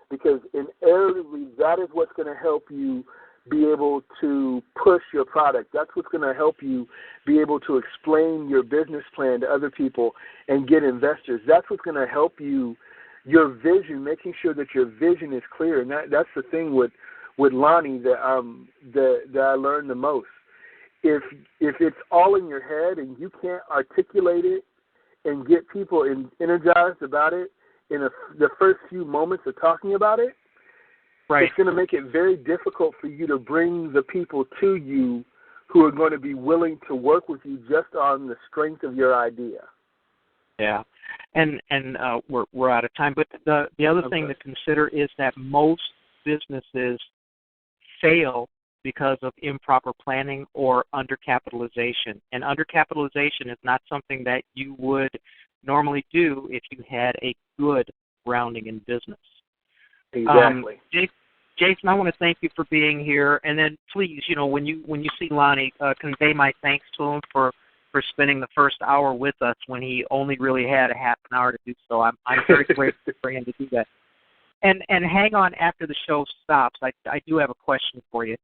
because inevitably that is what's going to help you be able to push your product. That's what's going to help you be able to explain your business plan to other people and get investors. That's what's going to help you, your vision, making sure that your vision is clear. And that's the thing with Lonnie that I learned the most. If it's all in your head and you can't articulate it and get people energized about it in the first few moments of talking about it, right, it's going to make it very difficult for you to bring the people to you who are going to be willing to work with you just on the strength of your idea. Yeah, and we're out of time. But the other thing to consider is that most businesses fail because of improper planning or undercapitalization. And undercapitalization is not something that you would normally do if you had a good grounding in business. Exactly. Jason, I want to thank you for being here. And then please, when you see Lonnie, convey my thanks to him for spending the first hour with us when he only really had a half an hour to do so. I'm very grateful for him to do that. And hang on after the show stops. I do have a question for you.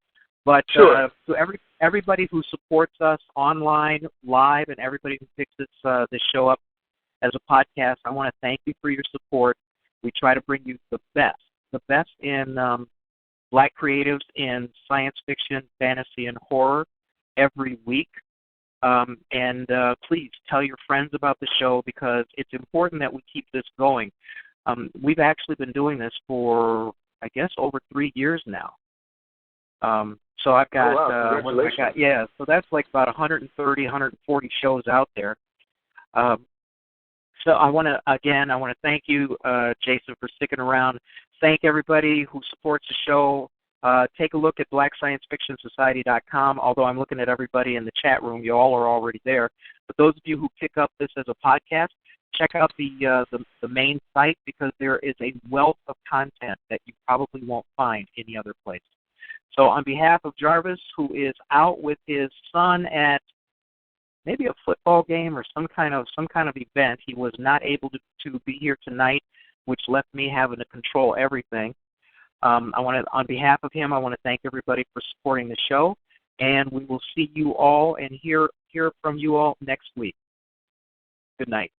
But sure. To everybody who supports us online, live, and everybody who picks this show up as a podcast, I want to thank you for your support. We try to bring you the best in Black creatives in science fiction, fantasy, and horror every week. And please tell your friends about the show because it's important that we keep this going. We've actually been doing this for, I guess, over 3 years now. So I've got, what have I got? Yeah, so that's like about 130, 140 shows out there. So I want to thank you, Jason, for sticking around. Thank everybody who supports the show. Take a look at BlackScienceFictionSociety.com, although I'm looking at everybody in the chat room. You all are already there. But those of you who pick up this as a podcast, check out the main site because there is a wealth of content that you probably won't find any other place. So on behalf of Jarvis, who is out with his son at maybe a football game or some kind of event, he was not able to be here tonight, which left me having to control everything. On behalf of him, I want to thank everybody for supporting the show, and we will see you all and hear from you all next week. Good night.